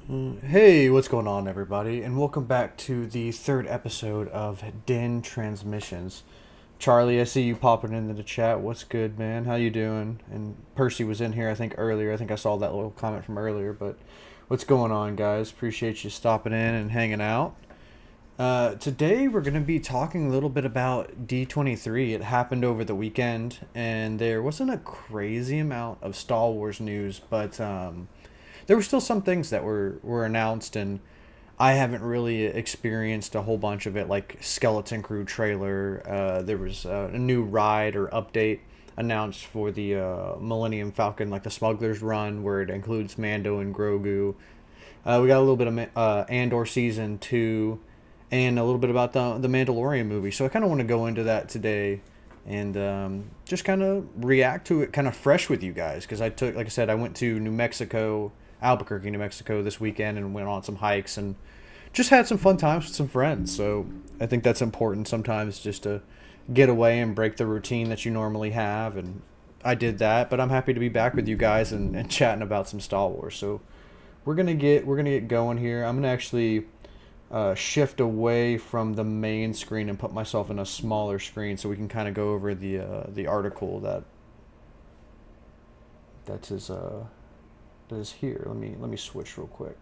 Hey, what's going on, everybody? And welcome back to the third episode of Den Transmissions. Charlie, I see you popping into the chat. What's good, man? How you doing? And Percy was in here, I think, earlier. I think I saw that little comment from earlier. But what's going on, guys? Appreciate you stopping in and hanging out. Today, we're going to be talking a little bit about D23. It happened over the weekend, and there wasn't a crazy amount of Star Wars news, but there were still some things that were announced, and I haven't really experienced a whole bunch of it, like Skeleton Crew trailer. There was a new ride or update announced for the Millennium Falcon, like the Smuggler's Run, where it includes Mando and Grogu. We got a little bit of Andor season 2, and a little bit about the Mandalorian movie. So I kind of want to go into that today, and just kind of react to it, kind of fresh with you guys, because like I said, I went to New Mexico, Albuquerque, New Mexico this weekend, and went on some hikes and just had some fun times with some friends. So I think that's important sometimes, just to get away and break the routine that you normally have. And I did that, but I'm happy to be back with you guys and chatting about some Star Wars. So we're gonna get going here. I'm gonna actually shift away from the main screen and put myself in a smaller screen so we can kind of go over the article that is here. Let me switch real quick.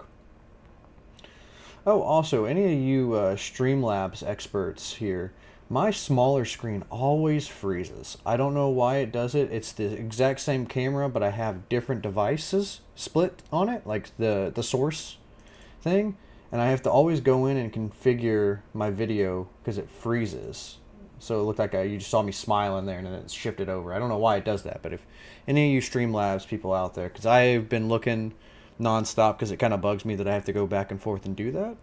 Oh, also, any of you Streamlabs experts here, my smaller screen always freezes. I don't know why it does it. It's the exact same camera, but I have different devices split on it, like the source thing, and I have to always go in and configure my video because it freezes. So it looked like you just saw me smiling there, and then it's shifted over. I don't know why it does that, but if any of you Streamlabs people out there, because I've been looking nonstop because it kind of bugs me that I have to go back and forth and do that.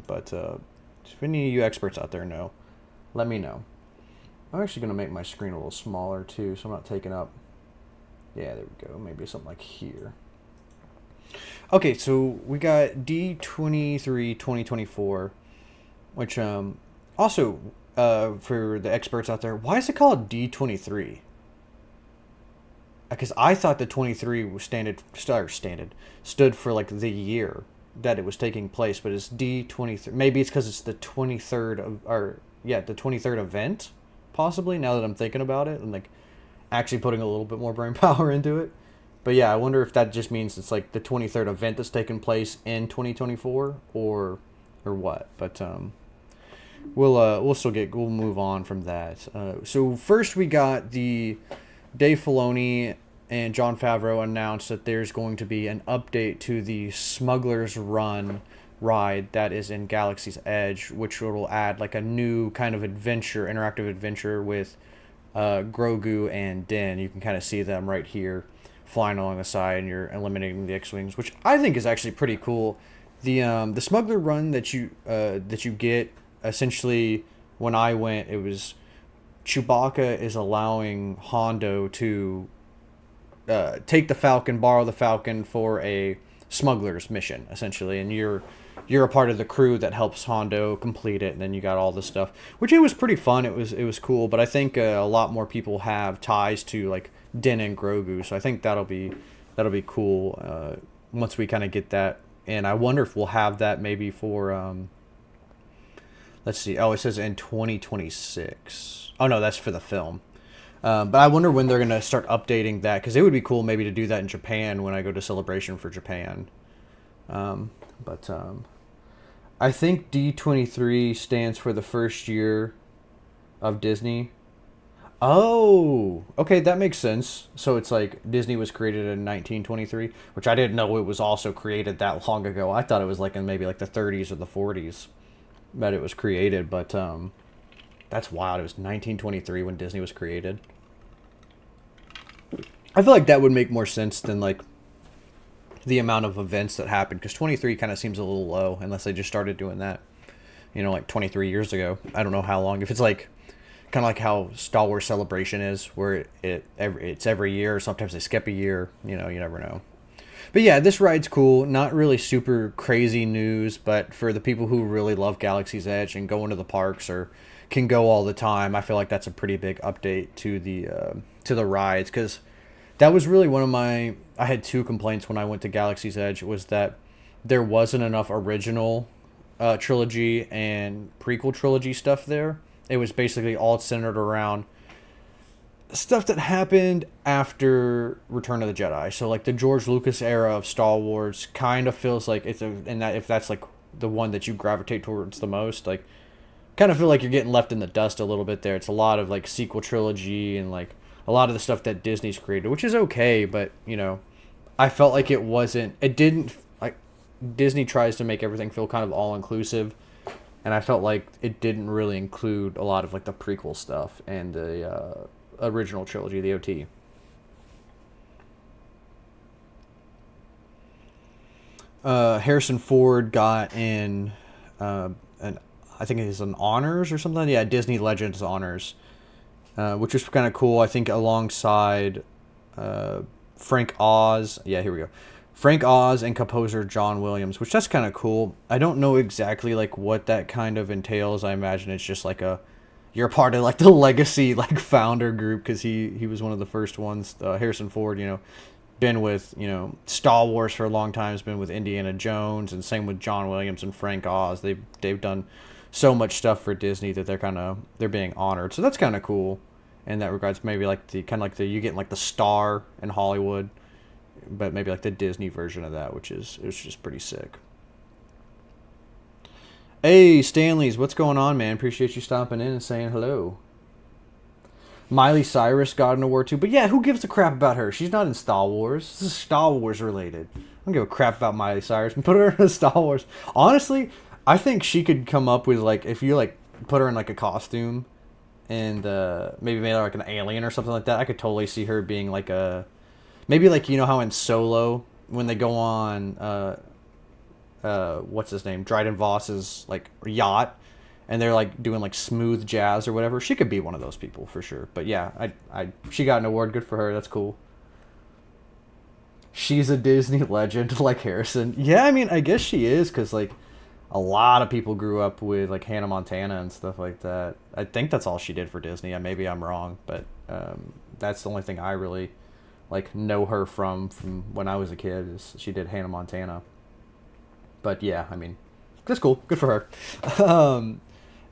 But if any of you experts out there know, let me know. I'm actually going to make my screen a little smaller too, so I'm not taking up. Yeah, there we go. Maybe something like here. Okay, so we got D23 2024, which also for the experts out there, why is it called D23? Because I thought the 23 was stood for like the year that it was taking place, but it's D23. Maybe it's because it's the 23rd of, or yeah, the 23rd event, possibly. Now that I'm thinking about it and like actually putting a little bit more brain power into it. But yeah, I wonder if that just means it's like the 23rd event that's taking place in 2024 or what. But we'll move on from that. So first we got the Dave Filoni and Jon Favreau announced that there's going to be an update to the Smuggler's Run ride that is in Galaxy's Edge, which will add like a new kind of adventure, interactive adventure with Grogu and Din. You can kind of see them right here flying along the side, and you're eliminating the X-wings, which I think is actually pretty cool. The Smuggler Run that you get essentially when I went, it was Chewbacca is allowing Hondo to take the Falcon, borrow the Falcon for a smuggler's mission, essentially, and you're a part of the crew that helps Hondo complete it, and then you got all this stuff, which it was pretty fun. It was cool, but I think a lot more people have ties to like Din and Grogu, so I think that'll be cool once we kind of get that. And I wonder if we'll have that maybe for let's see. Oh, it says in 2026. Oh no, that's for the film. But I wonder when they're gonna start updating that, because it would be cool maybe to do that in Japan when I go to Celebration for Japan. But I think D23 stands for the first year of Disney. Oh, okay, that makes sense. So it's like Disney was created in 1923, which I didn't know it was also created that long ago. I thought it was like in maybe like the 30s or the 40s that it was created, but that's wild. It was 1923 when Disney was created. I feel like that would make more sense than like the amount of events that happened, because 23 kind of seems a little low unless they just started doing that, like 23 years ago. I don't know how long. If it's like kind of like how Star Wars Celebration is, where it's every year, or sometimes they skip a year. You never know. But yeah, this ride's cool. Not really super crazy news, but for the people who really love Galaxy's Edge and go into the parks or can go all the time, I feel like that's a pretty big update to the rides, because that was really one of my. I had two complaints when I went to Galaxy's Edge. Was that there wasn't enough original trilogy and prequel trilogy stuff there. It was basically all centered around stuff that happened after Return of the Jedi. So like the George Lucas era of Star Wars kind of feels like it's and that if that's like the one that you gravitate towards the most, like kind of feel like you're getting left in the dust a little bit there. It's a lot of like sequel trilogy and like a lot of the stuff that Disney's created, which is okay, but you know, I felt like it didn't like Disney tries to make everything feel kind of all inclusive, and I felt like it didn't really include a lot of like the prequel stuff and the original trilogy, the OT. Harrison Ford got an I think it is an honors or something. Yeah, Disney Legends honors, which was kind of cool. I think alongside Frank Oz. Yeah, here we go. Frank Oz and composer John Williams, which that's kind of cool. I don't know exactly like what that kind of entails. I imagine it's just like you're part of like the legacy like founder group because he was one of the first ones. Harrison Ford, you know, been with, you know, Star Wars for a long time. Has been with Indiana Jones, and same with John Williams and Frank Oz. They've done so much stuff for Disney that they're being honored. So that's kind of cool in that regards. Maybe like the kind of like you get like the star in Hollywood, but maybe like the Disney version of that, which is just pretty sick. Hey, Stanley's, what's going on, man? Appreciate you stopping in and saying hello. Miley Cyrus got an award too, but yeah, who gives a crap about her? She's not in Star Wars. This is Star Wars related. I don't give a crap about Miley Cyrus. Put her in Star Wars. Honestly, I think she could come up with like if you like put her in like a costume and maybe made her like an alien or something like that. I could totally see her being like maybe like, you know how in Solo when they go on what's his name, Dryden Voss's like yacht, and they're like doing like smooth jazz or whatever. She could be one of those people for sure. But yeah, she got an award. Good for her. That's cool. She's a Disney legend like Harrison. Yeah, I mean, I guess she is because like a lot of people grew up with like Hannah Montana and stuff like that. I think that's all she did for Disney. Maybe I'm wrong, but that's the only thing I really like know her from when I was a kid is she did Hannah Montana. But yeah, I mean, that's cool. Good for her.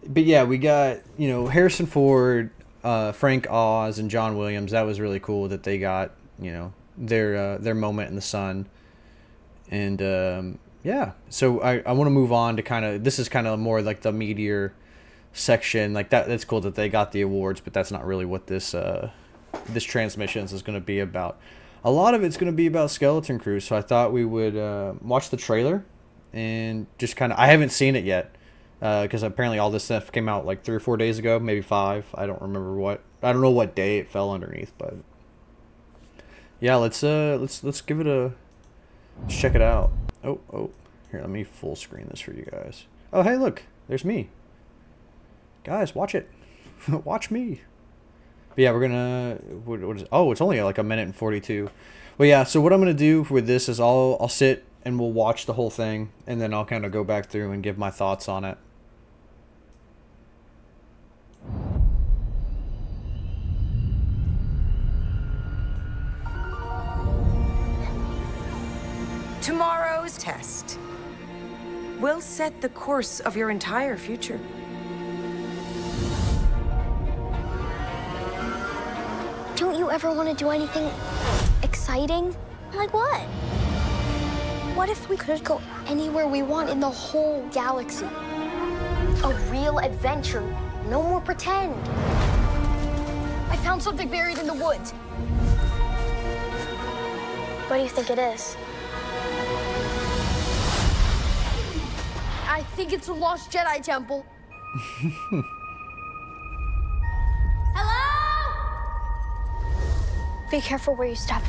But yeah, we got, you know, Harrison Ford, Frank Oz, and John Williams. That was really cool that they got, you know, their moment in the sun. And yeah, so I want to move on to kind of, this is kind of more like the meteor section. Like that's cool that they got the awards, but that's not really what this Transmissions is going to be about. A lot of it's going to be about Skeleton Crew. So I thought we would watch the trailer and just kind of, I haven't seen it yet. Because apparently all this stuff came out like 3 or 4 days ago, maybe 5. I don't remember I don't know what day it fell underneath, but yeah, let's give it let's check it out. Oh, here, let me full screen this for you guys. Oh, hey, look, there's me. Guys, watch it. Watch me. But yeah, we're gonna, what is it? Oh, it's only like 1:42. Well, yeah, so what I'm gonna do with this is I'll sit and we'll watch the whole thing, and then I'll kind of go back through and give my thoughts on it. Tomorrow's test will set the course of your entire future. Don't you ever want to do anything exciting? Like what? What if we could go anywhere we want in the whole galaxy? A real adventure. No more pretend. I found something buried in the woods. What do you think it is? I think it's a lost Jedi temple. Hello? Be careful where you step.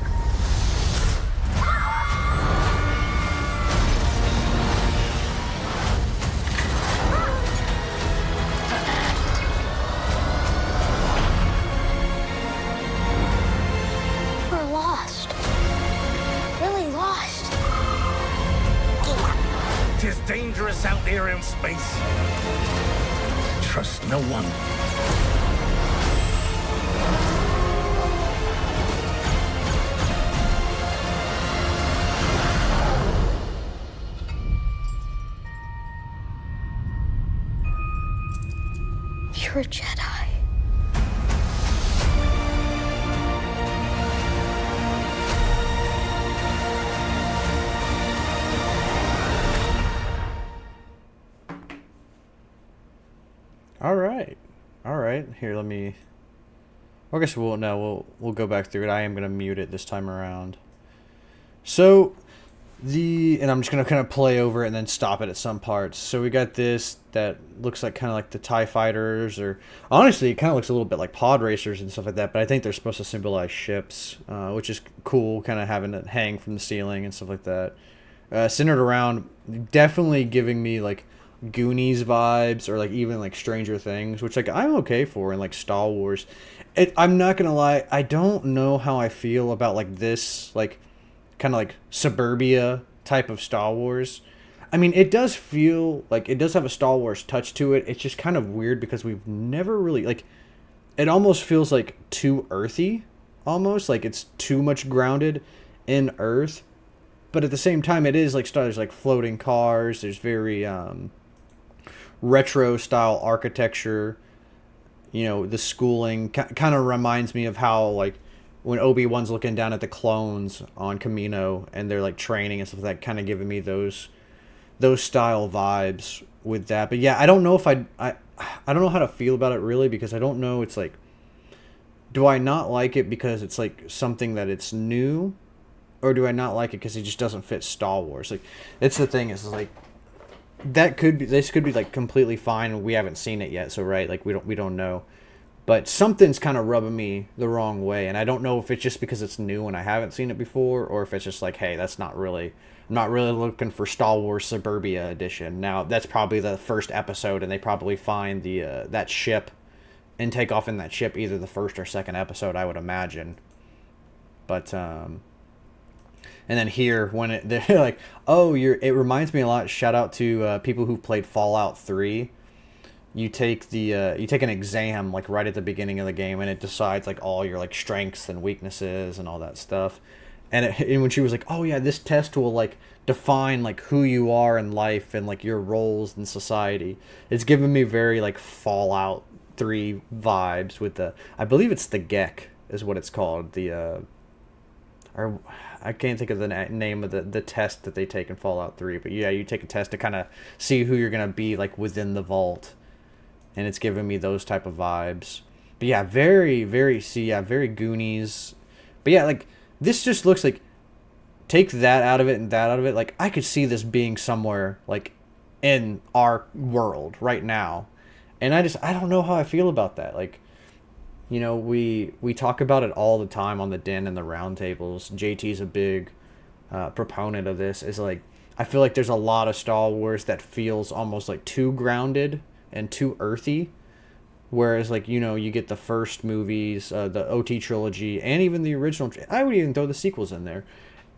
We're lost. Really lost. Tis dangerous out there in space. Trust no one. You're a Jedi. All right. All right. Here, let me... I guess we'll go back through it. I am going to mute it this time around. So, and I'm just going to kind of play over it and then stop it at some parts. So we got this that looks like kind of like the TIE fighters, or honestly, it kind of looks a little bit like pod racers and stuff like that, but I think they're supposed to symbolize ships, which is cool, kind of having it hang from the ceiling and stuff like that. Centered around, definitely giving me like Goonies vibes, or like even like Stranger Things, which like I'm okay for in like Star Wars. I'm not gonna lie, I don't know how I feel about like this like kind of like suburbia type of Star Wars. I mean, it does feel like it does have a Star Wars touch to it. It's just kind of weird because we've never really like, it almost feels like too earthy, almost like it's too much grounded in Earth. But at the same time, it is like there's like floating cars. There's very retro style architecture. You know, the schooling kind of reminds me of how like when Obi-Wan's looking down at the clones on Kamino and they're like training and stuff like that, kind of giving me those style vibes with that. But yeah, I don't know if I don't know how to feel about it really, because I don't know, it's like, do I not like it because it's like something that it's new, or do I not like it because it just doesn't fit Star Wars? Like, it's the thing is like, this could be like completely fine and we haven't seen it yet, so right, like we don't know. But something's kind of rubbing me the wrong way, and I don't know if it's just because it's new and I haven't seen it before, or if it's just like, hey, I'm not really looking for Star Wars Suburbia Edition. Now, that's probably the first episode, and they probably find the that ship and take off in that ship either the first or second episode, I would imagine. But and then here, when they're like, oh, it reminds me a lot, shout out to people who've played Fallout 3. You take an exam like right at the beginning of the game, and it decides like all your like strengths and weaknesses and all that stuff. And when she was like, oh yeah, this test will like define like who you are in life and like your roles in society. It's giving me very like Fallout 3 vibes with I believe it's the Gek is what it's called. Or I can't think of the name of the test that they take in Fallout 3. But yeah, you take a test to kind of see who you're going to be like within the vault. And it's giving me those type of vibes. But yeah, very Goonies. But yeah, like, this just looks like, take that out of it and that out of it. Like, I could see this being somewhere, like, in our world right now. And I don't know how I feel about that. Like, you know, we talk about it all the time on the Den and the roundtables. JT's a big proponent of this. Is like, I feel like there's a lot of Star Wars that feels almost like too grounded and too earthy, whereas like, you know, you get the first movies, the OT trilogy, and even the original, I would even throw the sequels in there,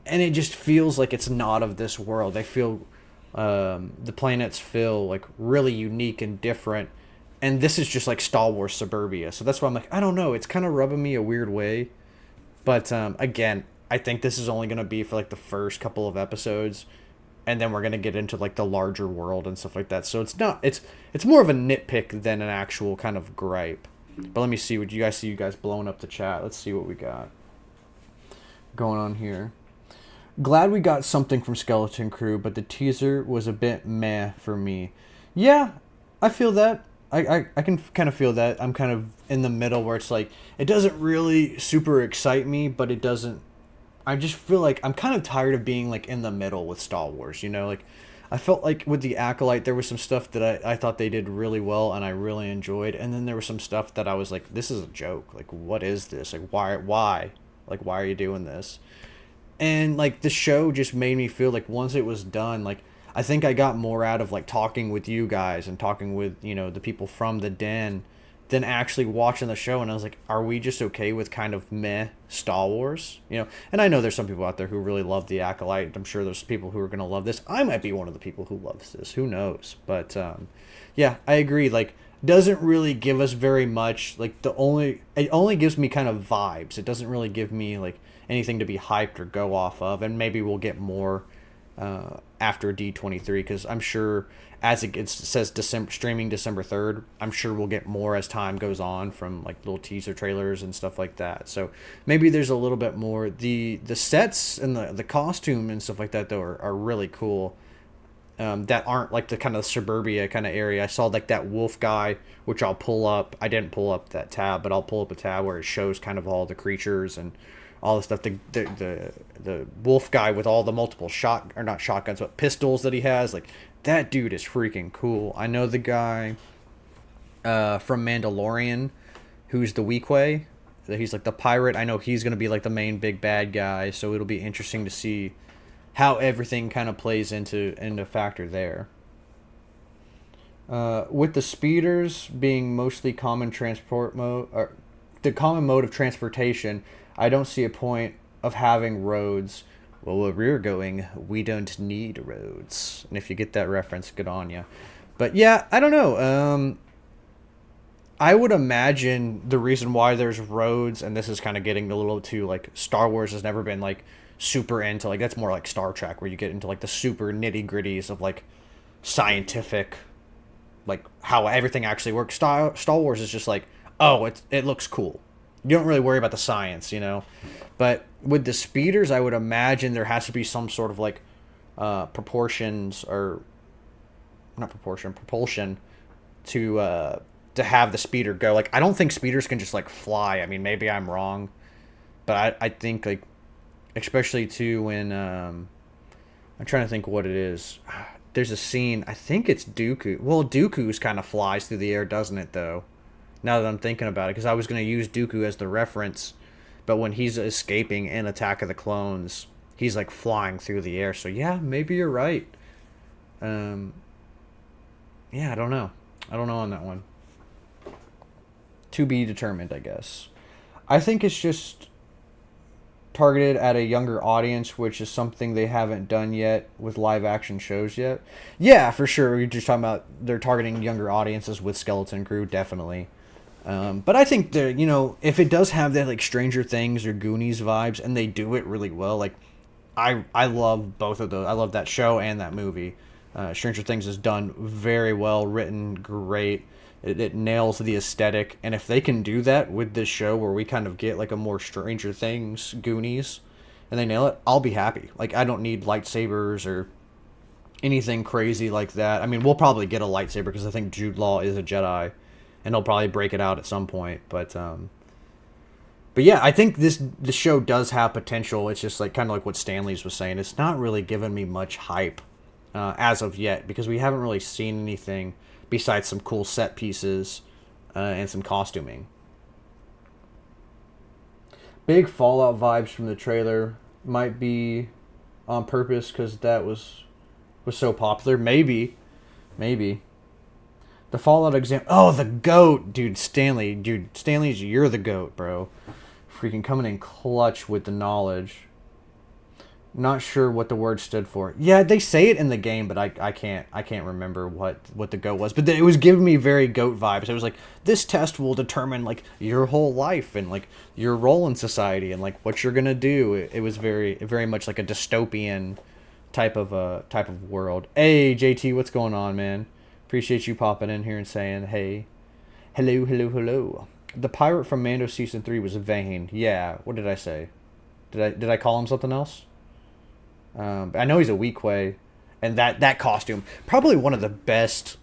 and it just feels like it's not of this world. They feel the planets feel like really unique and different, and this is just like Star Wars Suburbia. So that's why I'm like, I don't know, it's kind of rubbing me a weird way. But again, I think this is only going to be for like the first couple of episodes, and then we're going to get into like the larger world and stuff like that. So it's more of a nitpick than an actual kind of gripe. But let me see what you guys blowing up the chat. Let's see what we got going on here. Glad we got something from Skeleton Crew, but the teaser was a bit meh for me. Yeah, I feel that. I can kind of feel that. I'm kind of in the middle where it's like, it doesn't really super excite me, but it doesn't. I just feel like I'm kind of tired of being like in the middle with Star Wars, you know? Like, I felt like with the Acolyte, there was some stuff that I thought they did really well and I really enjoyed. And then there was some stuff that I was like, this is a joke. Like, what is this? Like, why? Like, why are you doing this? And like, the show just made me feel like once it was done, like, I think I got more out of like talking with you guys and talking with, you know, the people from the Den than actually watching the show. And I was like, are we just okay with kind of meh Star Wars? You know, and I know there's some people out there who really love the Acolyte. I'm sure there's people who are going to love this. I might be one of the people who loves this. Who knows? But yeah, I agree. Like, doesn't really give us very much. Like, it only gives me kind of vibes. It doesn't really give me like anything to be hyped or go off of. And maybe we'll get more after D23, because I'm sure as it says streaming December 3rd, I'm sure we'll get more as time goes on from like little teaser trailers and stuff like that. So maybe there's a little bit more. The sets and the costume and stuff like that though are really cool. That aren't like the kind of suburbia kind of area. I saw like that wolf guy, which I'll pull up. I didn't pull up that tab, but I'll pull up a tab where it shows kind of all the creatures and all the stuff. The wolf guy with all the multiple not shotguns, but pistols that he has. Like, that dude is freaking cool. I know the guy from Mandalorian, who's the Weequay. He's like the pirate. I know he's gonna be like the main big bad guy. So it'll be interesting to see how everything kind of plays into factor there. With the speeders being mostly common transport mode, or the common mode of transportation, I don't see a point of having roads. Well, where we're going, we don't need roads. And if you get that reference, good on you. But yeah, I don't know. I would imagine the reason why there's roads, and this is kind of getting a little too, like, Star Wars has never been, like, super into, like, that's more like Star Trek, where you get into, like, the super nitty-gritties of, like, scientific, like, how everything actually works. Star Wars is just like, oh, it looks cool. You don't really worry about the science, you know? But with the speeders, I would imagine there has to be some sort of, like, propulsion to have the speeder go. Like, I don't think speeders can just, like, fly. I mean, maybe I'm wrong. But I think, like, especially, too, when, I'm trying to think what it is. There's a scene, I think it's Dooku. Well, Dooku's kind of flies through the air, doesn't it, though? Now that I'm thinking about it, because I was going to use Dooku as the reference, but when he's escaping in Attack of the Clones, he's like flying through the air. So yeah, maybe you're right. Yeah, I don't know. I don't know on that one. To be determined, I guess. I think it's just targeted at a younger audience, which is something they haven't done yet with live action shows yet. Yeah, for sure. You're just talking about they're targeting younger audiences with Skeleton Crew, definitely. But I think that, you know, if it does have that, like, Stranger Things or Goonies vibes, and they do it really well, like, I love both of those. I love that show and that movie. Stranger Things is done very well, written great. It nails the aesthetic, and if they can do that with this show, where we kind of get, like, a more Stranger Things, Goonies, and they nail it, I'll be happy. Like, I don't need lightsabers or anything crazy like that. I mean, we'll probably get a lightsaber, because I think Jude Law is a Jedi, and he'll probably break it out at some point. But yeah, I think the show does have potential. It's just like kind of like what Stanley's was saying. It's not really giving me much hype as of yet, because we haven't really seen anything besides some cool set pieces and some costuming. Big Fallout vibes from the trailer. Might be on purpose because that was so popular. Maybe. The Fallout exam. Oh, the GOAT, dude. Stanley's, you're the GOAT, bro. Freaking coming in clutch with the knowledge. Not sure what the word stood for. Yeah, they say it in the game, but I can't remember what the GOAT was. But it was giving me very GOAT vibes. It was like, this test will determine, like, your whole life and, like, your role in society and, like, what you're gonna do. It was very much like a dystopian type of world. Hey, JT, what's going on, man? Appreciate you popping in here and saying, hey. Hello. The pirate from Mando Season 3 was Vane. Yeah, what did I say? Did I call him something else? I know he's a Weequay. And that costume, probably one of the best.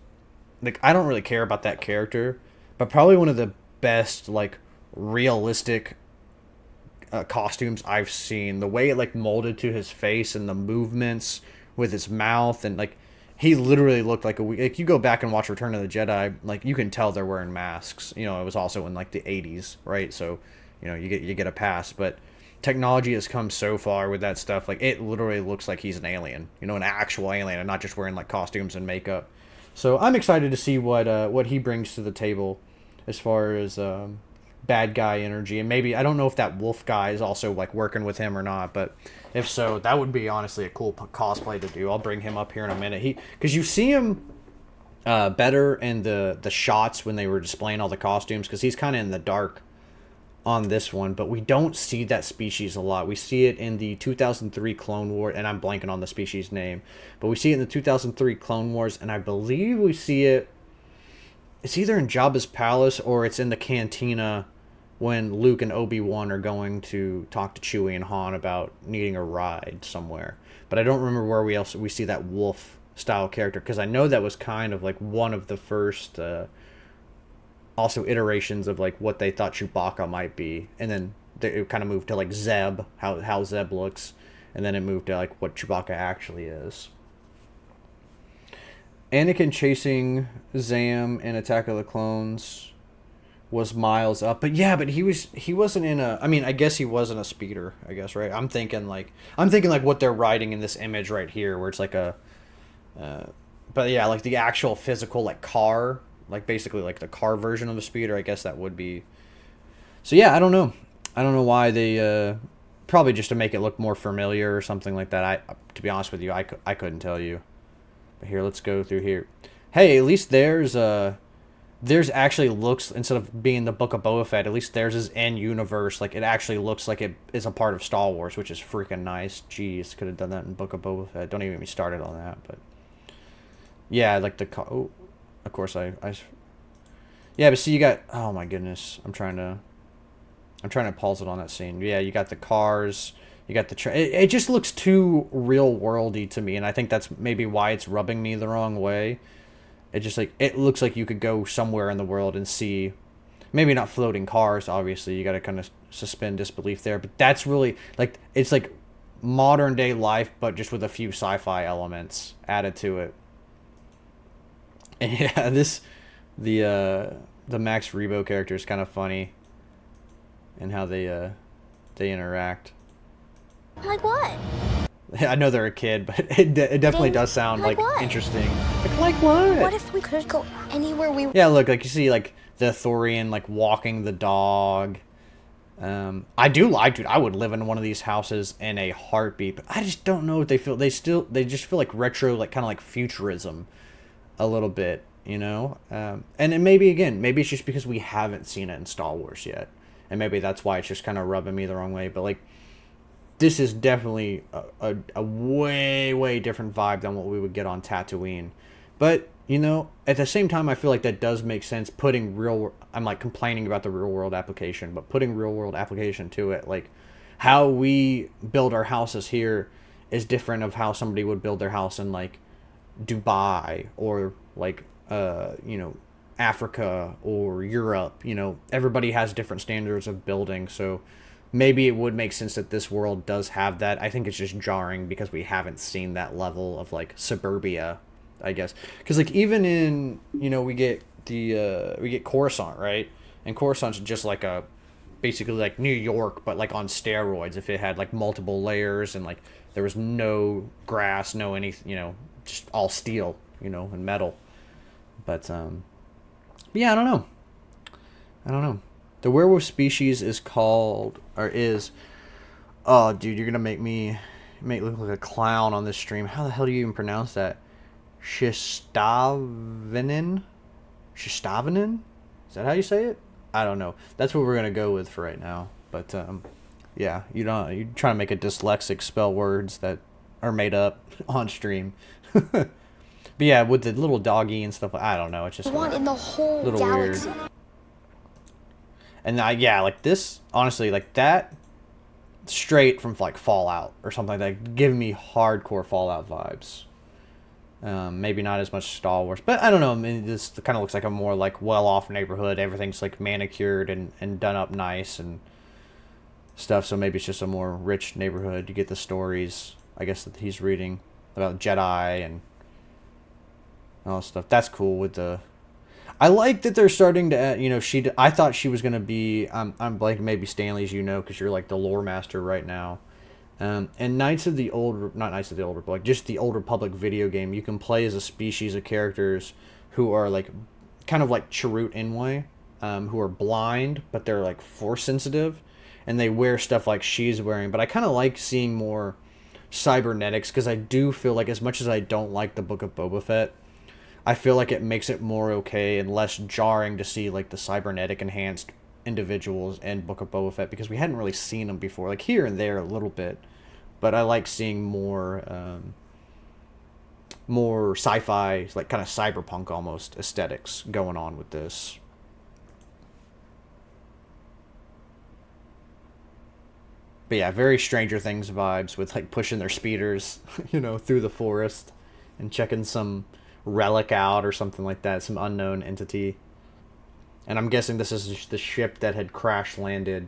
Like, I don't really care about that character, but probably one of the best, like, realistic costumes I've seen. The way it, like, molded to his face and the movements with his mouth, and, like, he literally looked like like, you go back and watch Return of the Jedi, like, you can tell they're wearing masks. You know, it was also in, like, the 80s, right? So, you know, you get a pass. But technology has come so far with that stuff. Like, it literally looks like he's an alien. You know, an actual alien, and not just wearing, like, costumes and makeup. So I'm excited to see what he brings to the table as far as bad guy energy. And maybe, I don't know if that wolf guy is also, like, working with him or not, but if so, that would be honestly a cool cosplay to do. I'll bring him up here in a minute. Because you see him better in the shots when they were displaying all the costumes, because he's kind of in the dark on this one, but we don't see that species a lot. We see it in the 2003 Clone War, and I'm blanking on the species name, but we see it in the 2003 Clone Wars, and I believe we see it, it's either in Jabba's palace or it's in the cantina when Luke and Obi-Wan are going to talk to Chewie and Han about needing a ride somewhere. But I don't remember where we see that wolf style character, because I know that was kind of like one of the first also iterations of like what they thought Chewbacca might be, and then it kind of moved to like Zeb, how Zeb looks, and then it moved to like what Chewbacca actually is. Anakin chasing Zam in Attack of the Clones was miles up, but he wasn't in a, I mean, I guess he wasn't a speeder, I guess, right? I'm thinking like what they're writing in this image right here, where it's like a but yeah, like the actual physical like car, like basically like the car version of a speeder, I guess that would be. So yeah, I don't know why they probably just to make it look more familiar or something like that. To be honest with you, I couldn't tell you. But here, let's go through here. Hey, at least theirs actually looks, instead of being the Book of Boba Fett, at least theirs is in universe. Like it actually looks like it is a part of Star Wars, which is freaking nice. Jeez, could have done that in Book of Boba Fett. Don't even get me started on that, but yeah, like the of course yeah, but see, you got, oh my goodness, I'm trying to pause it on that scene. Yeah, you got the cars, you got the it just looks too real worldy to me, and I think that's maybe why it's rubbing me the wrong way. It just like, it looks like you could go somewhere in the world and see, maybe not floating cars, obviously, you got to kind of suspend disbelief there, but that's really like, it's like modern day life, but just with a few sci-fi elements added to it. And yeah, the Max Rebo character is kind of funny, and how they interact. Like what? I know they're a kid, but it definitely does sound like interesting. Like what? What if we could go anywhere we? Yeah, look, like you see, like the Thorian like walking the dog. I do like, dude, I would live in one of these houses in a heartbeat, but I just don't know what they feel. They just feel like retro, like kind of like futurism, a little bit, you know. And then maybe it's just because we haven't seen it in Star Wars yet, and maybe that's why it's just kind of rubbing me the wrong way. But like, this is definitely a way different vibe than what we would get on Tatooine. But, you know, at the same time, I feel like that does make sense, putting I'm like complaining about the real world application, but putting real world application to it, like how we build our houses here is different of how somebody would build their house in like Dubai or like you know, Africa or Europe. You know, everybody has different standards of building, so maybe it would make sense that this world does have that. I think it's just jarring because we haven't seen that level of like suburbia, I guess. Because like even in, you know, we get Coruscant, right? And Coruscant's just like a basically like New York, but like on steroids. If it had like multiple layers and like there was no grass, no anything, you know, just all steel, you know, and metal. But yeah, I don't know. The werewolf species is called, or is, oh dude, you're gonna make me look like a clown on this stream. How the hell do you even pronounce that? Shistavinin? Is that how you say it? I don't know. That's what we're gonna go with for right now. But yeah, you're trying to make a dyslexic spell words that are made up on stream. But yeah, with the little doggy and stuff, I don't know. It's just One in the whole little galaxy. weird. And yeah, like this, honestly, like that, straight from like Fallout or something like that, giving me hardcore Fallout vibes. Maybe not as much Star Wars, but I don't know. I mean, this kind of looks like a more like well-off neighborhood. Everything's like manicured and done up nice and stuff. So maybe it's just a more rich neighborhood. You get the stories, I guess, that he's reading about Jedi and all that stuff. That's cool with the. I like that they're starting to add, you know, I thought she was going to be, I'm blanking, maybe Stanley's, you know, because you're like the lore master right now. And not Knights of the Old Republic, like just the Old Republic video game, you can play as a species of characters who are like, kind of like Chirrut Inway, who are blind, but they're like force sensitive, and they wear stuff like she's wearing. But I kind of like seeing more cybernetics, because I do feel like, as much as I don't like the Book of Boba Fett, I feel like it makes it more okay and less jarring to see like the cybernetic enhanced individuals in Book of Boba Fett because we hadn't really seen them before, like here and there a little bit, but I like seeing more sci-fi, like kind of cyberpunk almost aesthetics going on with this. But yeah, very Stranger Things vibes with like pushing their speeders, through the forest and checking some relic out or something like that, some unknown entity. And I'm guessing this is the ship that had crash landed.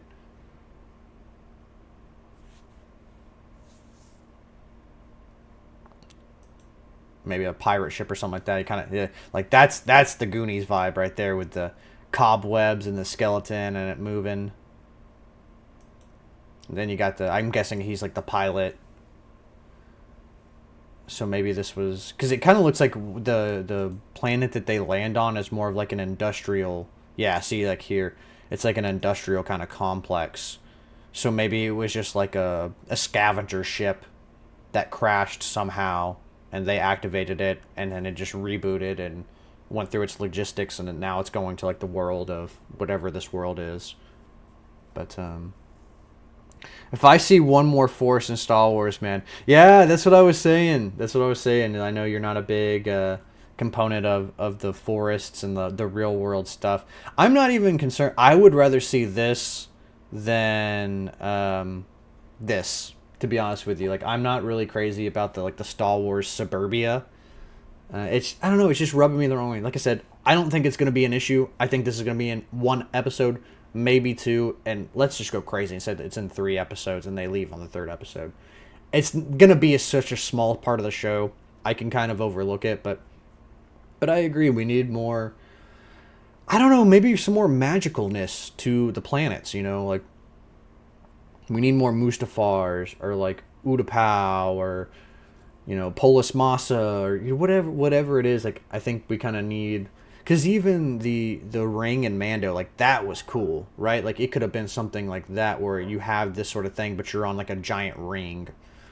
Maybe a pirate ship or something like that. You kind of like that's the Goonies vibe right there with the cobwebs and the skeleton and it moving. And then you got I'm guessing he's like the pilot. So maybe this was because it kind of looks like the planet that they land on is more of like an industrial. Yeah, see, like here, it's like an industrial kind of complex. So maybe it was just like a scavenger ship that crashed somehow, and they activated it, and then it just rebooted and went through its logistics, and now it's going to like the world of whatever this world is. But if I see one more Force in Star Wars, man, yeah, that's what I was saying. And I know you're not a big component of the forests and the real world stuff. I'm not even concerned. I would rather see this than this, to be honest with you. Like, I'm not really crazy about the Star Wars suburbia. I don't know, it's just rubbing me the wrong way. Like I said, I don't think it's going to be an issue. I think this is going to be in one episode, maybe two, and let's just go crazy and say that it's in 3 episodes and they leave on the 3rd episode. It's going to be such a small part of the show. I can kind of overlook it, but I agree, we need more, I don't know, maybe some more magicalness to the planets, like we need more Mustafars or like Utapau or Polis Massa or whatever it is. Like I think we kind of need, because even the ring and Mando, like that was cool, right? Like it could have been something like that where you have this sort of thing but you're on like a giant ring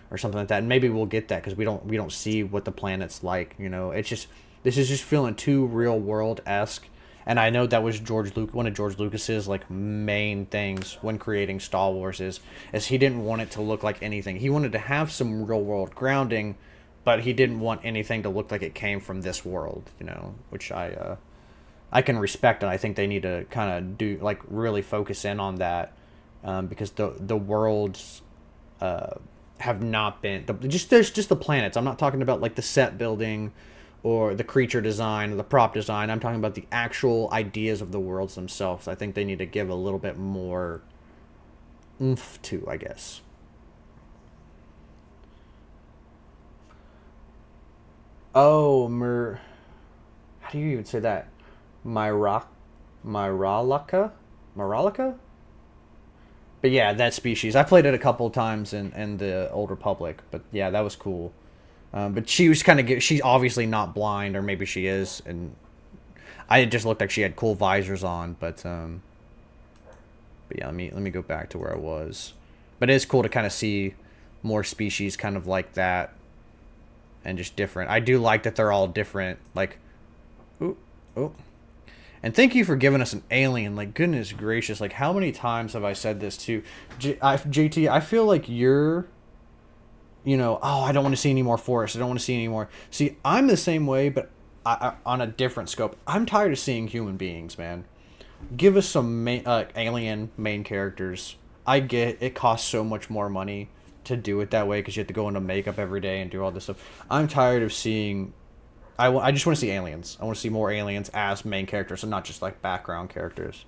or something like that, and maybe we'll get that because we don't see what the planet's like. It's just, this is just feeling too real world-esque. And I know that was one of George Lucas's like main things when creating Star Wars is he didn't want it to look like anything. He wanted to have some real world grounding, but he didn't want anything to look like it came from this world, which I can respect, and I think they need to kind of do like really focus in on that, because the worlds have not been there's just the planets. I'm not talking about like the set building or the creature design or the prop design. I'm talking about the actual ideas of the worlds themselves. I think they need to give a little bit more oomph to, I guess. Oh, how do you even say that? Myralica? But yeah, that species. I played it a couple of times in the Old Republic, but yeah, that was cool. But she was she's obviously not blind, or maybe she is, and I just looked like she had cool visors on, but yeah, let me go back to where I was. But it is cool to kind of see more species kind of like that, and just different. I do like that they're all different, like, ooh. And thank you for giving us an alien, like, goodness gracious, like, how many times have I said this too? JT, I feel like you're, oh, I don't want to see any more forests. I don't want to see any more. See, I'm the same way, but on a different scope. I'm tired of seeing human beings, man. Give us some alien main characters. I get it costs so much more money to do it that way because you have to go into makeup every day and do all this stuff. I'm tired of seeing... I just want to see aliens. I want to see more aliens as main characters and not just like background characters.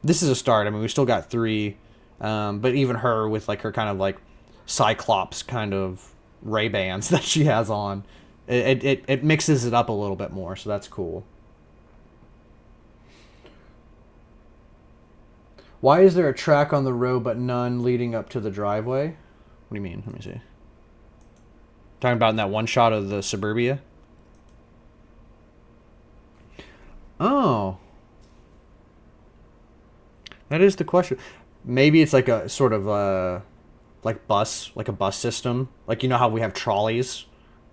This is a start. I mean, we still got 3, but even her with like her kind of like Cyclops kind of Ray-Bans that she has on, it mixes it up a little bit more, so that's cool. Why is there a track on the road but none leading up to the driveway? What do you mean? Let me see. Talking about in that one shot of the suburbia? Oh. That is the question. Maybe it's like a sort of like a bus system. Like, you know how we have trolleys?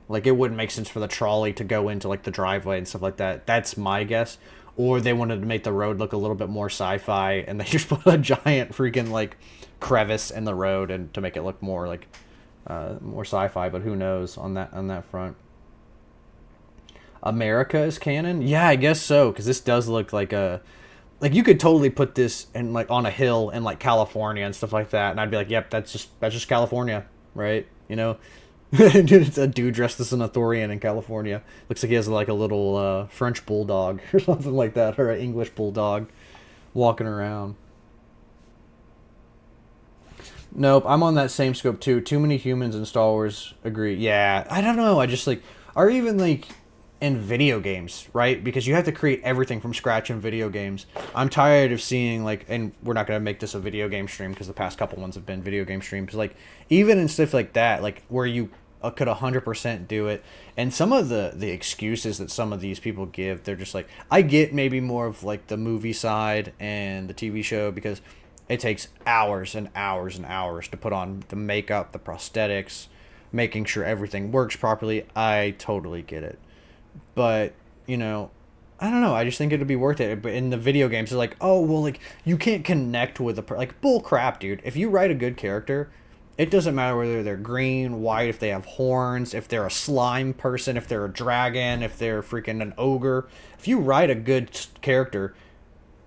Like, it wouldn't make sense for the trolley to go into like the driveway and stuff like that. That's my guess. or they wanted to make the road look a little bit more sci-fi, and they just put a giant freaking like crevice in the road and to make it look more like more sci-fi. But who knows on that front. America is canon? Yeah, I guess so, because this does look like a... Like, you could totally put this in, like, on a hill in, like, California and stuff like that, and I'd be like, yep, that's just California, right? You know? It's a dude dressed as an Arthurian in California. Looks like he has, like, a little French bulldog or something like that, or an English bulldog walking around. Nope, I'm on that same scope, too. Too many humans in Star Wars, agree. Yeah, I don't know, I just, like... Or even, like... in video games, right? Because you have to create everything from scratch in video games. I'm tired of seeing, like, and we're not going to make this a video game stream because the past couple ones have been video game streams, like, even in stuff like that, like, where you could 100% do it, and some of the excuses that some of these people give, they're just like, I get maybe more of, like, the movie side and the TV show, because it takes hours and hours and hours to put on the makeup, the prosthetics, making sure everything works properly. I totally get it. But, you know, I don't know. I just think it'd be worth it. But in the video games, it's like, oh, well, like, you can't connect with like, bull crap, dude. If you write a good character, it doesn't matter whether they're green, white, if they have horns, if they're a slime person, if they're a dragon, if they're freaking an ogre. If you write a good character,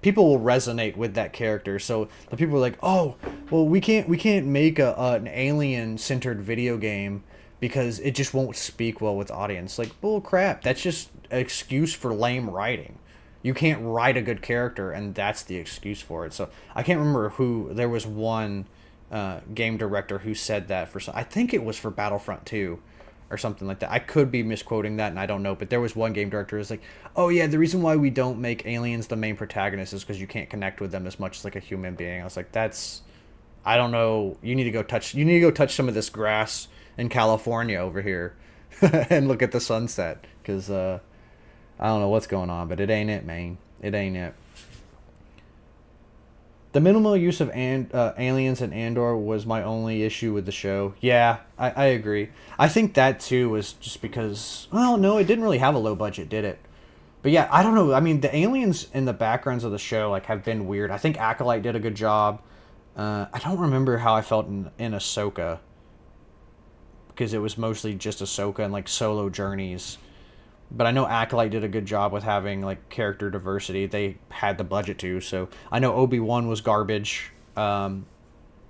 people will resonate with that character. So the people are like, oh, well, we can't make an alien-centered video game because it just won't speak well with the audience. Like, bull crap. That's just an excuse for lame writing. You can't write a good character, and that's the excuse for it. So I can't remember who. There was one game director who said that for some. I think it was for Battlefront 2 or something like that. I could be misquoting that, and I don't know. But there was one game director who was like, oh yeah, the reason why we don't make aliens the main protagonist is because you can't connect with them as much as like a human being. I was like, that's... I don't know. You need to go touch some of this grass in California over here and look at the sunset, because I don't know what's going on, but it ain't it, man. It ain't it. The minimal use of aliens in Andor was my only issue with the show. Yeah, I agree. I think that too was just because, well, no, it didn't really have a low budget, did it? But yeah, I don't know. I mean, the aliens in the backgrounds of the show like have been weird. I think Acolyte did a good job. I don't remember how I felt in Ahsoka, because it was mostly just Ahsoka and like solo journeys. But I know Acolyte did a good job with having like character diversity. They had the budget to, so I know Obi-Wan was garbage. And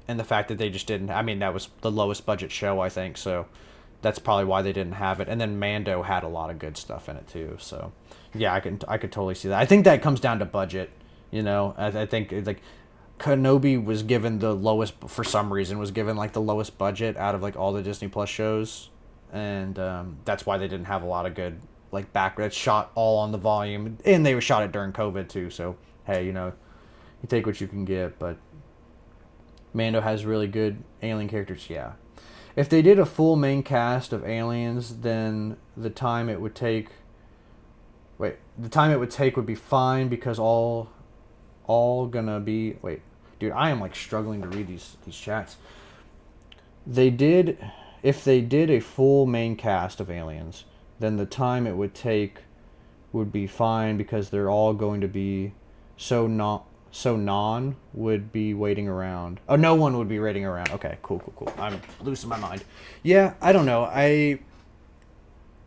the fact that they just didn't, I mean, that was the lowest budget show, I think, so that's probably why they didn't have it. And then Mando had a lot of good stuff in it too, so yeah, I could totally see that. I think that comes down to budget, you know. I think like Kenobi was given the lowest, for some reason, was given like the lowest budget out of like all the Disney Plus shows, and that's why they didn't have a lot of good like that's shot all on the volume, and they were shot it during COVID too. So hey, you know, you take what you can get. But Mando has really good alien characters. Yeah, if they did a full main cast of aliens, then the time it would take would be fine, because all gonna be... Wait, dude, I am like struggling to read these chats. If they did a full main cast of aliens, then the time it would take would be fine, because they're all going to be so non would be waiting around. Oh, no one would be waiting around. Okay, cool. I'm losing my mind. Yeah, I don't know.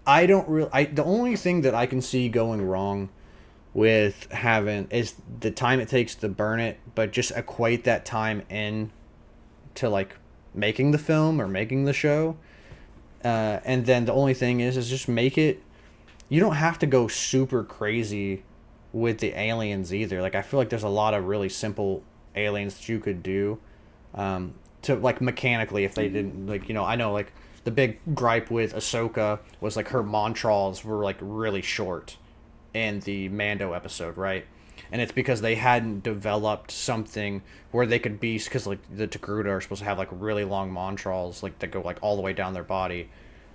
The only thing that I can see going wrong with having is the time it takes to burn it, but just equate that time in to like making the film or making the show. And then the only thing is just make it... You don't have to go super crazy with the aliens either. Like, I feel like there's a lot of really simple aliens that you could do to like mechanically, if they didn't, like, you know, I know like the big gripe with Ahsoka was like her Montrals were like really short in the Mando episode, right? And it's because they hadn't developed something where they could be, because like the Togruta are supposed to have like really long Montrals, like that go like all the way down their body,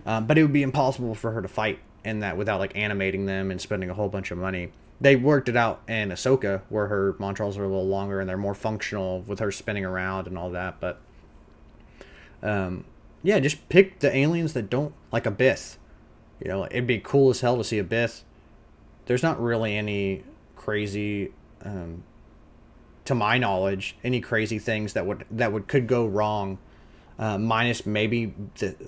but it would be impossible for her to fight in that without like animating them and spending a whole bunch of money. They worked it out in Ahsoka where her Montrals are a little longer and they're more functional with her spinning around and all that. But yeah, just pick the aliens that don't, like a Bith. You know, it'd be cool as hell to see a Bith. There's not really any crazy, to my knowledge, any crazy things that could go wrong, minus maybe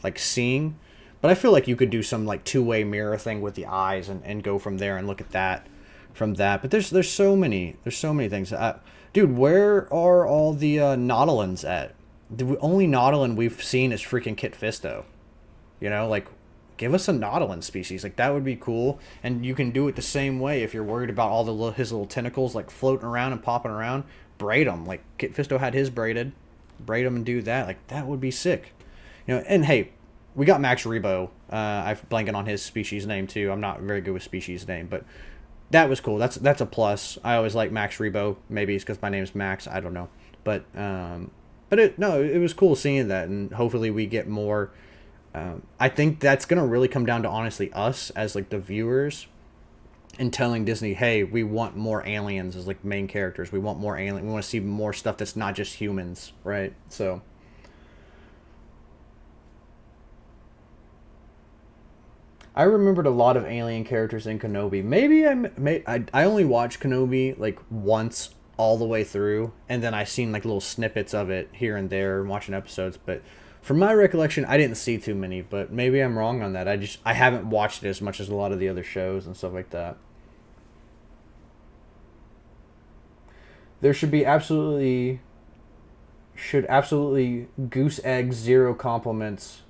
like seeing. But I feel like you could do some like two-way mirror thing with the eyes and go from there and look at that from that. But there's so many things. Dude, where are all the Nautiluns at? The only Nautilin we've seen is freaking Kit Fisto. You know, like, give us a Nautilin species. Like, that would be cool. And you can do it the same way if you're worried about all his little tentacles, like, floating around and popping around. Braid them. Like, Kit Fisto had his braided. Braid them and do that. Like, that would be sick. You know, and hey, we got Max Rebo. I'm blanking on his species name, too. I'm not very good with species name, but that was cool. That's a plus. I always like Max Rebo. Maybe it's because my name's Max. I don't know. But it was cool seeing that, and hopefully we get more. I think that's gonna really come down to honestly us as like the viewers, and telling Disney, hey, we want more aliens as like main characters. We want more alien. We want to see more stuff that's not just humans, right? So. I remembered a lot of alien characters in Kenobi. Maybe I only watched Kenobi like once all the way through, and then I seen like little snippets of it here and there watching episodes. But from my recollection, I didn't see too many. But maybe I'm wrong on that. I haven't watched it as much as a lot of the other shows and stuff like that. There should absolutely goose egg zero compliments.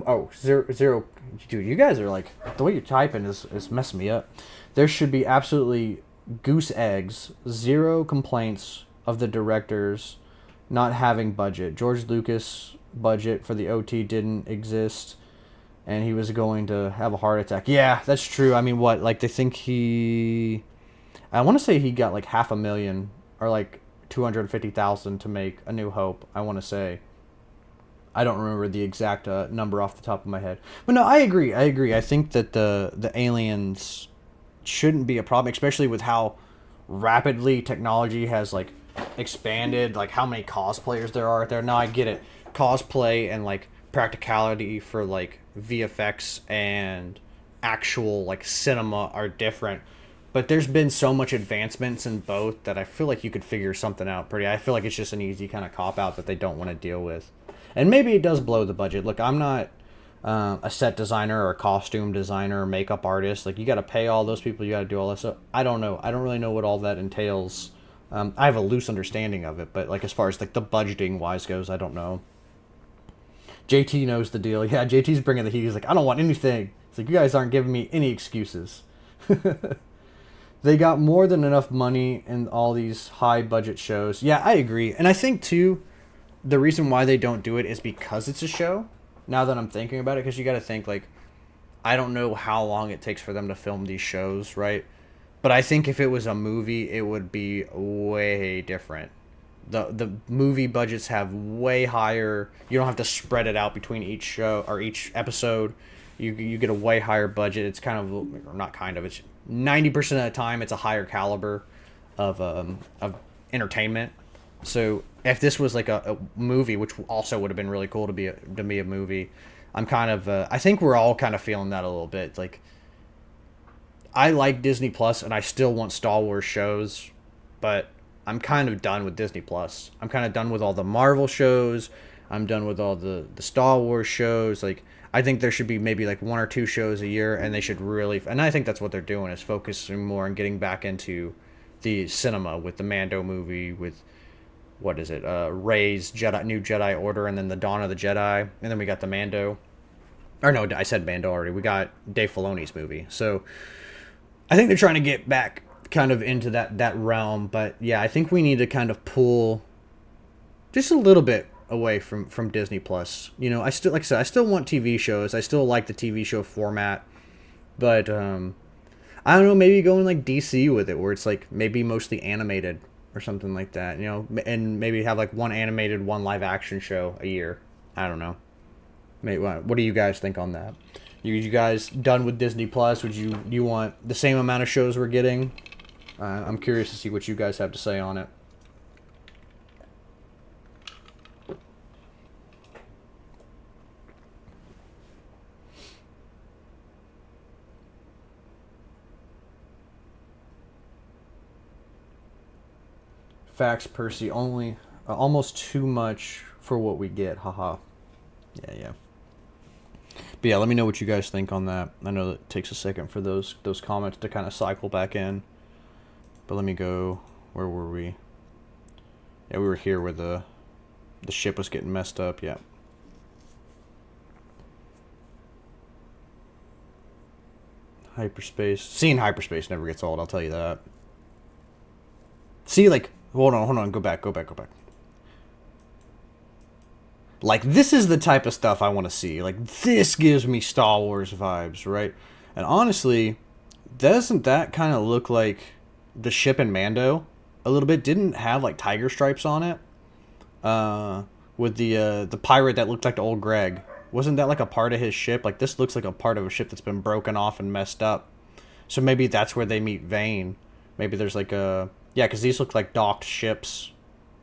Oh, zero. Dude, you guys are like, the way you're typing is messing me up. There should be absolutely goose eggs, zero complaints of the directors not having budget. George Lucas' budget for the OT didn't exist, and he was going to have a heart attack. Yeah, that's true. I mean, what? Like, they think I want to say he got like $500,000 or like $250,000 to make A New Hope, I want to say. I don't remember the exact number off the top of my head. But no, I agree. I think that the aliens shouldn't be a problem, especially with how rapidly technology has like expanded, like how many cosplayers there are out there. Now I get it. Cosplay and like practicality for like VFX and actual like cinema are different. But there's been so much advancements in both that I feel like you could figure something out pretty. I feel like it's just an easy kind of cop-out that they don't want to deal with. And maybe it does blow the budget. Look, I'm not a set designer or a costume designer or makeup artist. Like, you got to pay all those people. You got to do all this stuff. I don't know. I don't really know what all that entails. I have a loose understanding of it. But, like, as far as, like, the budgeting-wise goes, I don't know. JT knows the deal. Yeah, JT's bringing the heat. He's like, I don't want anything. It's like, you guys aren't giving me any excuses. They got more than enough money in all these high-budget shows. Yeah, I agree. And I think, too, the reason why they don't do it is because it's a show. Now that I'm thinking about it, because you got to think, like, I don't know how long it takes for them to film these shows, right? But I think if it was a movie, it would be way different. The movie budgets have way higher. You don't have to spread it out between each show or each episode. You get a way higher budget. It's kind of, or not kind of, it's 90% of the time it's a higher caliber of entertainment. So if this was like a movie, which also would have been really cool to be a movie, I'm kind of I think we're all kind of feeling that a little bit. Like, I like Disney Plus and I still want Star Wars shows, but I'm kind of done with Disney Plus. I'm kind of done with all the Marvel shows. I'm done with all the Star Wars shows. Like, I think there should be maybe like 1 or 2 shows a year, and they should really, and I think that's what they're doing, is focusing more on getting back into the cinema with the Mando movie, with, what is it, Rey's New Jedi Order, and then the Dawn of the Jedi, and then we got the Mando, or no, I said Mando already, we got Dave Filoni's movie. So I think they're trying to get back kind of into that realm. But yeah, I think we need to kind of pull just a little bit away from Disney Plus. You know, I still, like I said, I still want TV shows. I still like the TV show format, but I don't know, maybe going like DC with it, where it's like maybe mostly animated or something like that, you know, and maybe have like one animated, one live action show a year. I don't know. Maybe, what do you guys think on that? You guys done with Disney Plus? Would you want the same amount of shows we're getting? I'm curious to see what you guys have to say on it. Facts, Percy. Only almost too much for what we get. Haha. Yeah. But yeah, let me know what you guys think on that. I know that it takes a second for those comments to kind of cycle back in. But let me go. Where were we? Yeah, we were here where the ship was getting messed up. Yeah. Hyperspace. Seeing hyperspace never gets old, I'll tell you that. See, like, hold on. Go back. Like, this is the type of stuff I want to see. Like, this gives me Star Wars vibes, right? And honestly, doesn't that kind of look like the ship in Mando a little bit? Didn't have, like, tiger stripes on it? With the pirate that looked like the old Greg. Wasn't that, like, a part of his ship? Like, this looks like a part of a ship that's been broken off and messed up. So maybe that's where they meet Vane. Maybe there's, like, a... Yeah, because these look like docked ships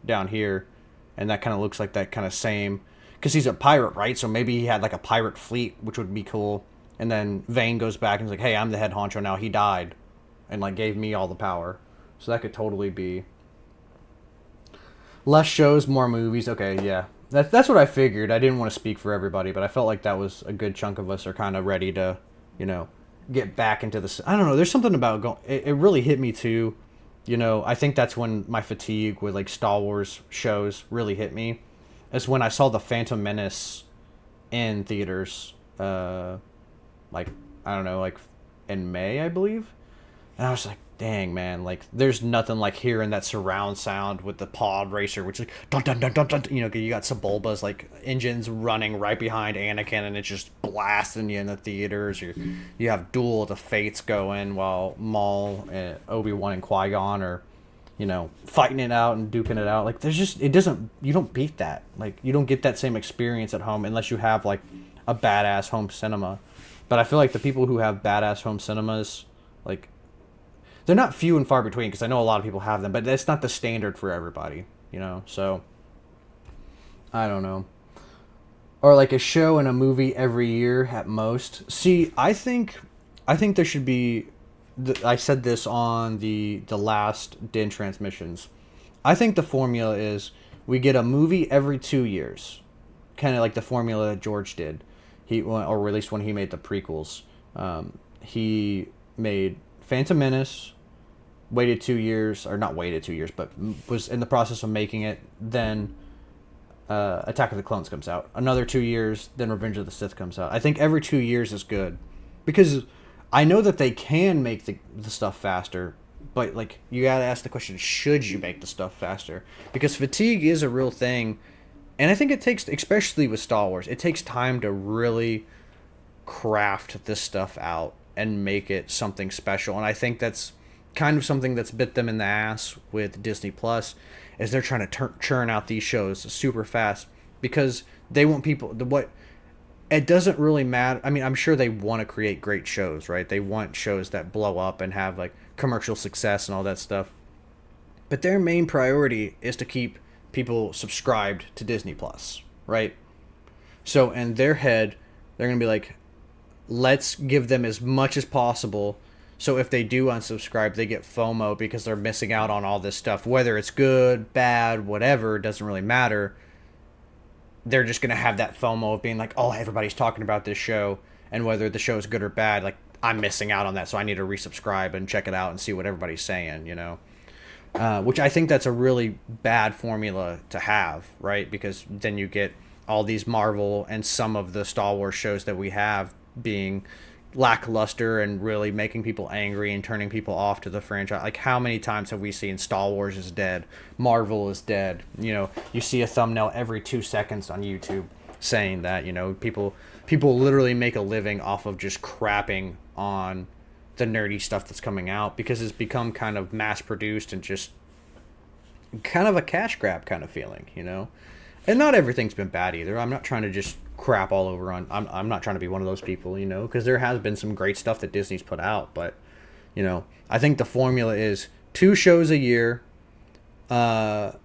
down here. And that kind of looks like that kind of same... Because he's a pirate, right? So maybe he had like a pirate fleet, which would be cool. And then Vane goes back and is like, hey, I'm the head honcho now. He died. And like gave me all the power. So that could totally be... Less shows, more movies. Okay, yeah. That's what I figured. I didn't want to speak for everybody, but I felt like that was a good chunk of us are kind of ready to, you know, get back into this. I don't know. There's something about going... It really hit me too. You know, I think that's when my fatigue with like Star Wars shows really hit me. Is when I saw the Phantom Menace in theaters, like, I don't know, like, in May, I believe? And I was like, dang, man, like, there's nothing like hearing that surround sound with the pod racer, which is like, dun dun dun dun dun, you know, you got Sebulba's, like, engines running right behind Anakin, and it's just blasting you in the theaters. You have Duel of the Fates going while Maul, and Obi-Wan, and Qui-Gon are... you know, fighting it out and duking it out. Like, there's just, it doesn't, you don't beat that. Like, you don't get that same experience at home unless you have, like, a badass home cinema. But I feel like the people who have badass home cinemas, like, they're not few and far between, because I know a lot of people have them, but that's not the standard for everybody, you know? So, I don't know. Or, like, a show and a movie every year at most. See, I think there should be... I said this on the last DIN transmissions. I think the formula is we get a movie every 2 years, kind of like the formula that George did. Or at least when he made the prequels, he made Phantom Menace, waited 2 years, or not waited 2 years, but was in the process of making it. Then Attack of the Clones comes out. Another 2 years, then Revenge of the Sith comes out. I think every 2 years is good, because I know that they can make the stuff faster, but, like, you gotta ask the question, should you make the stuff faster? Because fatigue is a real thing, and I think it takes, especially with Star Wars, it takes time to really craft this stuff out and make it something special. And I think that's kind of something that's bit them in the ass with Disney Plus, is they're trying to churn out these shows super fast, because they want people... It doesn't really matter. I mean, I'm sure they want to create great shows, right? They want shows that blow up and have, like, commercial success and all that stuff. But their main priority is to keep people subscribed to Disney Plus, right? So in their head, they're going to be like, let's give them as much as possible. So if they do unsubscribe, they get FOMO because they're missing out on all this stuff. Whether it's good, bad, whatever, it doesn't really matter. They're just going to have that FOMO of being like, oh, everybody's talking about this show, and whether the show is good or bad, like, I'm missing out on that, so I need to resubscribe and check it out and see what everybody's saying, you know? Which I think that's a really bad formula to have, right? Because then you get all these Marvel and some of the Star Wars shows that we have being lackluster and really making people angry and turning people off to the franchise. Like, how many times have we seen Star Wars is dead, Marvel is dead? You know, you see a thumbnail every 2 seconds on YouTube saying that, you know, people literally make a living off of just crapping on the nerdy stuff that's coming out, because it's become kind of mass produced and just kind of a cash grab kind of feeling, you know? And not everything's been bad either. I'm not trying to just crap all over on... I'm not trying to be one of those people, you know, because there has been some great stuff that Disney's put out, but, you know, I think the formula is 2 shows a year, at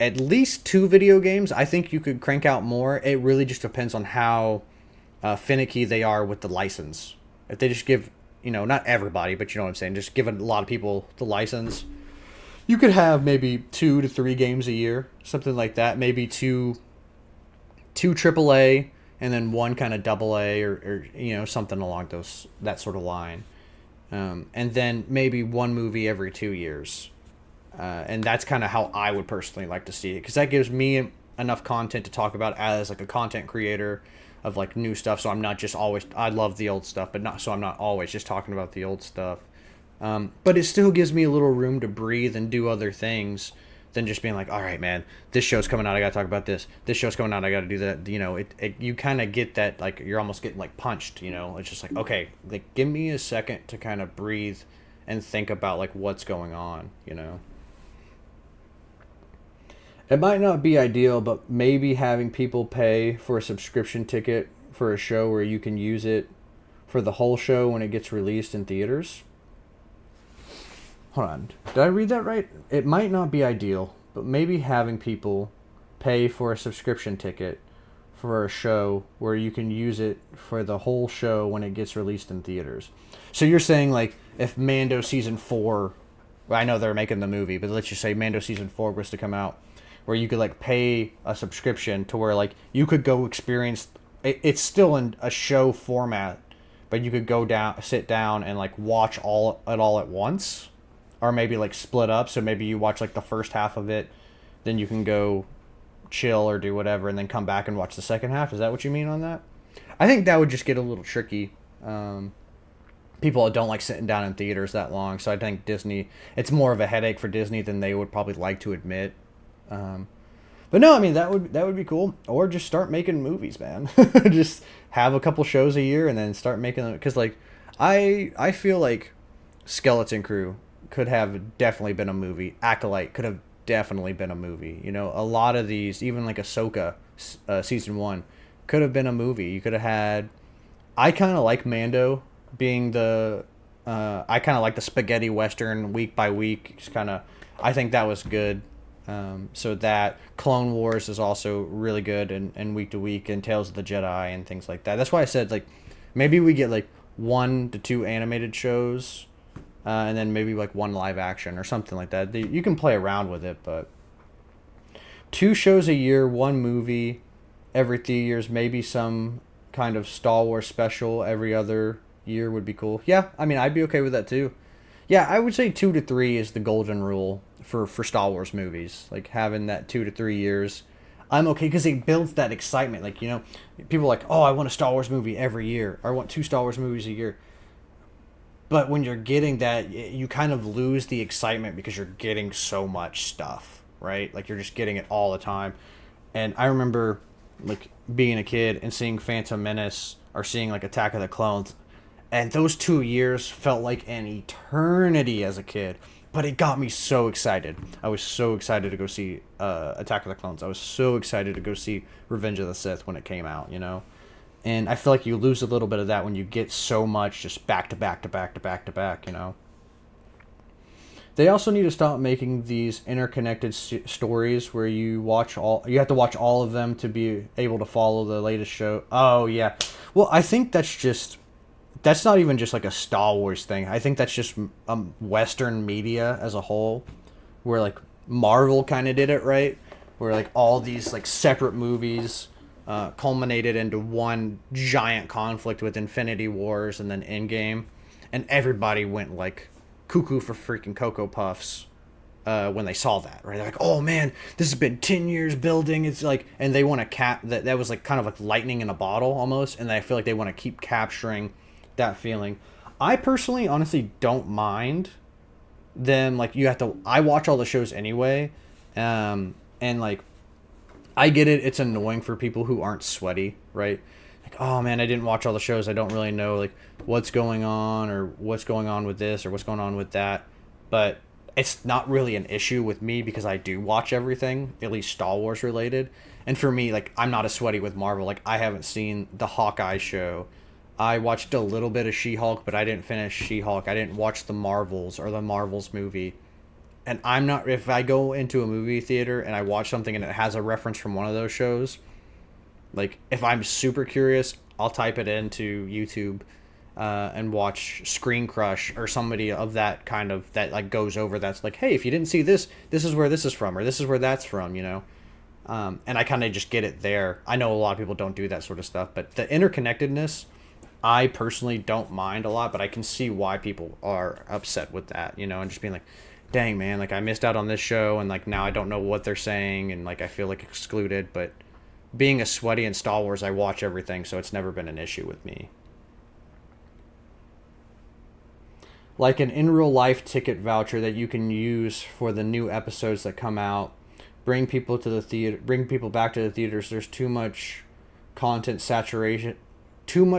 least 2 video games. I think you could crank out more. It really just depends on how finicky they are with the license. If they just give, you know, not everybody, but you know what I'm saying, just give a lot of people the license, you could have maybe 2 to 3 games a year, something like that. Maybe two AAA and then one kind of double A or something along that sort of line. And then maybe one movie every 2 years. And that's kind of how I would personally like to see it, because that gives me enough content to talk about as like a content creator of like new stuff. So I'm not just always, I love the old stuff, but not, so I'm not always just talking about the old stuff. But it still gives me a little room to breathe and do other things than just being like, all right, man, this show's coming out, I gotta talk about this. This show's coming out, I gotta do that. You kind of get that, like, you're almost getting like punched, It's just like, okay, like, give me a second to kind of breathe and think about like what's going on, It might not be ideal, but maybe having people pay for a subscription ticket for a show where you can use it for the whole show when it gets released in theaters. Hold on. Did I read that right? It might not be ideal, but maybe having people pay for a subscription ticket for a show where you can use it for the whole show when it gets released in theaters. So you're saying, like, if Mando Season 4... Well, I know they're making the movie, but let's just say Mando Season 4 was to come out, where you could, like, pay a subscription to where, like, you could go experience... It's still in a show format, but you could sit down and, like, watch it all at once. Or maybe, like, split up, so maybe you watch, like, the first half of it, then you can go chill or do whatever, and then come back and watch the second half. Is that what you mean on that? I think that would just get a little tricky. People don't like sitting down in theaters that long, so I think Disney... It's more of a headache for Disney than they would probably like to admit. But no, I mean, that would be cool. Or just start making movies, man. Just have a couple shows a year and then start making them. Because, like, I feel like Skeleton Crew could have definitely been a movie. Acolyte could have definitely been a movie. A lot of these, even like Ahsoka season 1, could have been a movie. You could have had... I kind of like Mando being the... I kind of like the spaghetti western week by week. Just kind of... I think that was good. So that Clone Wars is also really good and week to week, and Tales of the Jedi and things like that. That's why I said, like, maybe we get like 1 to 2 animated shows, and then maybe like 1 live action or something like that. You can play around with it, but 2 shows a year, 1 movie every 3 years, maybe some kind of Star Wars special every other year would be cool. Yeah, I mean, I'd be okay with that too. Yeah, I would say 2 to 3 is the golden rule for Star Wars movies. Like, having that 2 to 3 years, I'm okay, because it builds that excitement. Like, people are like, oh, I want a Star Wars movie every year, or I want 2 Star Wars movies a year. But when you're getting that, you kind of lose the excitement because you're getting so much stuff, right? Like, you're just getting it all the time. And I remember, like, being a kid and seeing Phantom Menace or seeing, like, Attack of the Clones. And those 2 years felt like an eternity as a kid. But it got me so excited. I was so excited to go see Attack of the Clones. I was so excited to go see Revenge of the Sith when it came out, And I feel like you lose a little bit of that when you get so much just back to back to back to back to back, They also need to stop making these interconnected stories where you have to watch all of them to be able to follow the latest show. Oh, yeah. Well, I think that's not even just like a Star Wars thing. I think that's just Western media as a whole, where like Marvel kind of did it, right? Where like all these like separate movies culminated into one giant conflict with Infinity Wars and then Endgame, and everybody went like cuckoo for freaking Cocoa Puffs when they saw that, right? They're like, oh man, this has been 10 years building. It's like, and they want to cap that was like kind of like lightning in a bottle almost, and I feel like they want to keep capturing that feeling. I personally honestly don't mind them, like, I watch all the shows anyway, and like, I get it, it's annoying for people who aren't sweaty, right? Like, oh man, I didn't watch all the shows, I don't really know like what's going on or what's going on with this or what's going on with that. But it's not really an issue with me because I do watch everything, at least Star Wars related. And for me, like, I'm not as sweaty with Marvel. Like, I haven't seen the Hawkeye show. I watched a little bit of She-Hulk, but I didn't finish She-Hulk. I didn't watch the Marvels or the Marvels movie. And I'm not... If I go into a movie theater and I watch something and it has a reference from one of those shows, like, if I'm super curious, I'll type it into YouTube and watch Screen Crush or somebody of that kind of, that like goes over that's like, hey, if you didn't see this, this is where this is from, or this is where that's from, you know. And I kind of just get it there. I know a lot of people don't do that sort of stuff, but the interconnectedness, I personally don't mind a lot, but I can see why people are upset with that, you know, and just being like, dang, man, like I missed out on this show, and like now I don't know what they're saying, and like I feel like excluded. But being a sweaty in Star Wars, I watch everything, so it's never been an issue with me. Like an in real life ticket voucher that you can use for the new episodes that come out. Bring people to the theater. Bring people back to the theaters. There's too much content saturation. Liam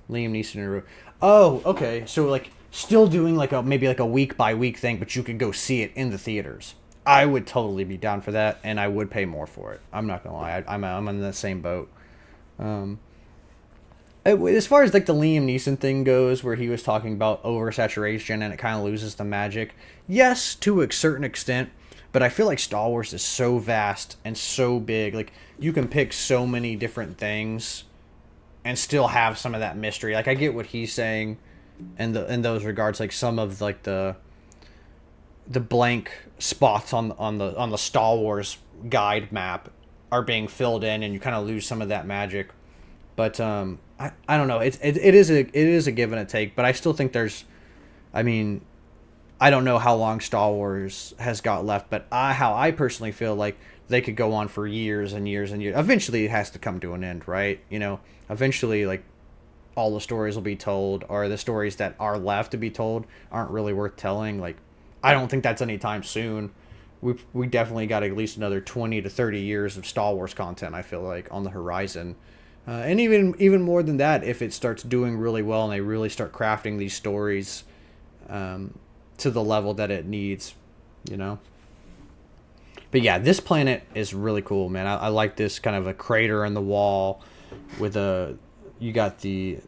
Neeson in a row. Oh, okay. So like still doing like a maybe like a week by week thing, but you could go see it in the theaters. I would totally be down for that, and I would pay more for it. I'm not gonna lie. I'm in the same boat. As far as like the Liam Neeson thing goes, where he was talking about oversaturation and it kind of loses the magic. Yes, to a certain extent. But I feel like Star Wars is so vast and so big. Like, you can pick so many different things and still have some of that mystery. Like, I get what he's saying in those regards. Like, some of like the blank spots on the Star Wars guide map are being filled in, and you kind of lose some of that magic. But I don't know. It is a give and a take. But I still think there's, I mean, I don't know how long Star Wars has got left, but how I personally feel like they could go on for years and years and years. Eventually, it has to come to an end, right? You know, eventually, like, all the stories will be told, or the stories that are left to be told aren't really worth telling. Like, I don't think that's anytime soon. We definitely got at least another 20 to 30 years of Star Wars content, I feel like, on the horizon. And even more than that, if it starts doing really well and they really start crafting these stories to the level that it needs, you know. But yeah, this planet is really cool, man. I like this kind of a crater in the wall with you got the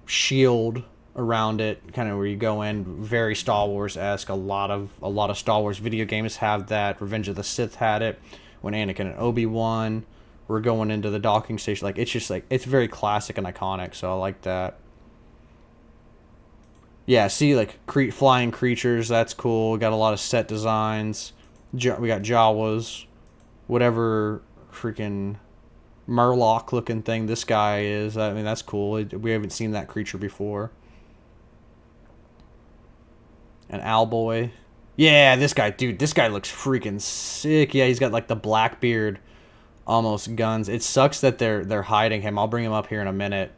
shield around it, kind of where you go in, very Star Wars-esque. A lot of Star Wars video games have that. Revenge of the Sith had it when Anakin and Obi-Wan were going into the docking station. Like, it's just like, it's very classic and iconic, so I like that. Yeah, see, like, flying creatures, that's cool. Got a lot of set designs. We got Jawas. Whatever freaking Murloc-looking thing this guy is. I mean, that's cool. We haven't seen that creature before. An Owlboy. Yeah, this guy, dude, this guy looks freaking sick. Yeah, he's got, like, the black beard, almost guns. It sucks that they're hiding him. I'll bring him up here in a minute.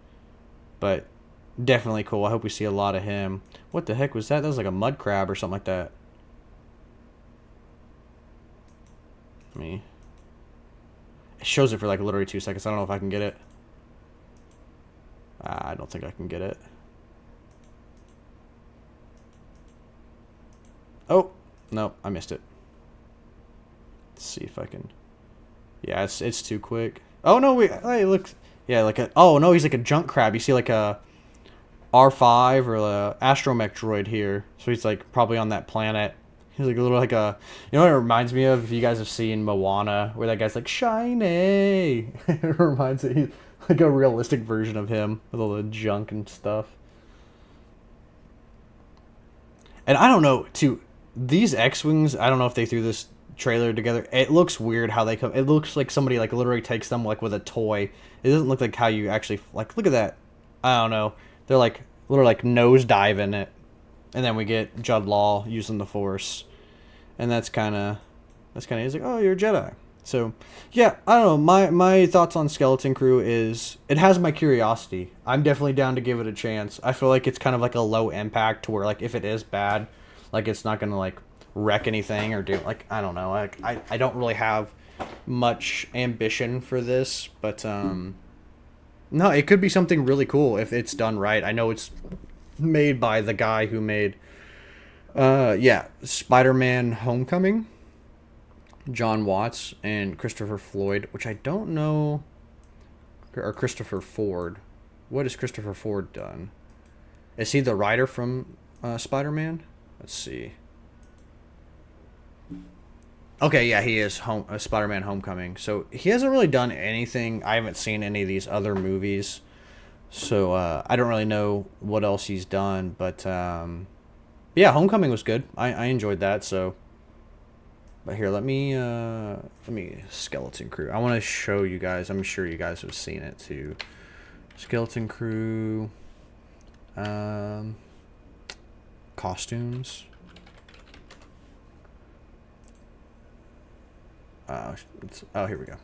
But definitely cool. I hope we see a lot of him. What the heck was that? That was like a mud crab or something like that. It shows it for like literally 2 seconds. I don't know if I can get it. I don't think I can get it. Oh, no, I missed it. Let's see if I can. Yeah, it's too quick. Oh no, hey, look. Yeah, like oh no, he's like a junk crab. You see like a R5 or a astromech droid here. So he's like probably on that planet. He's like a little like a, you know what it reminds me of? If you guys have seen Moana, where that guy's like shiny. It reminds me like a realistic version of him with all the junk and stuff. And I don't know, too, these X-Wings, I don't know if they threw this trailer together. It looks weird how they come. It looks like somebody like literally takes them like with a toy. It doesn't look like how you actually, like, look at that. I don't know. They're like literally like nose diving it. And then we get Judd Law using the Force. And that's kind of, he's like, oh, you're a Jedi. So, yeah, I don't know. My thoughts on Skeleton Crew is, it has my curiosity. I'm definitely down to give it a chance. I feel like it's kind of like a low impact to where, like, if it is bad, like, it's not going to, like, wreck anything or do, like, I don't know. Like, I don't really have much ambition for this, but, no, it could be something really cool if it's done right. I know it's made by the guy who made, Spider-Man Homecoming, John Watts and Christopher Floyd, which I don't know, or Christopher Ford. What has Christopher Ford done? Is he the writer from Spider-Man? Let's see. Okay, yeah, he is Spider-Man Homecoming. So he hasn't really done anything. I haven't seen any of these other movies. So I don't really know what else he's done, but yeah, Homecoming was good. I enjoyed that. So, but here, let me Skeleton Crew. I want to show you guys. I'm sure you guys have seen it too. Skeleton Crew, costumes. Oh, here we go.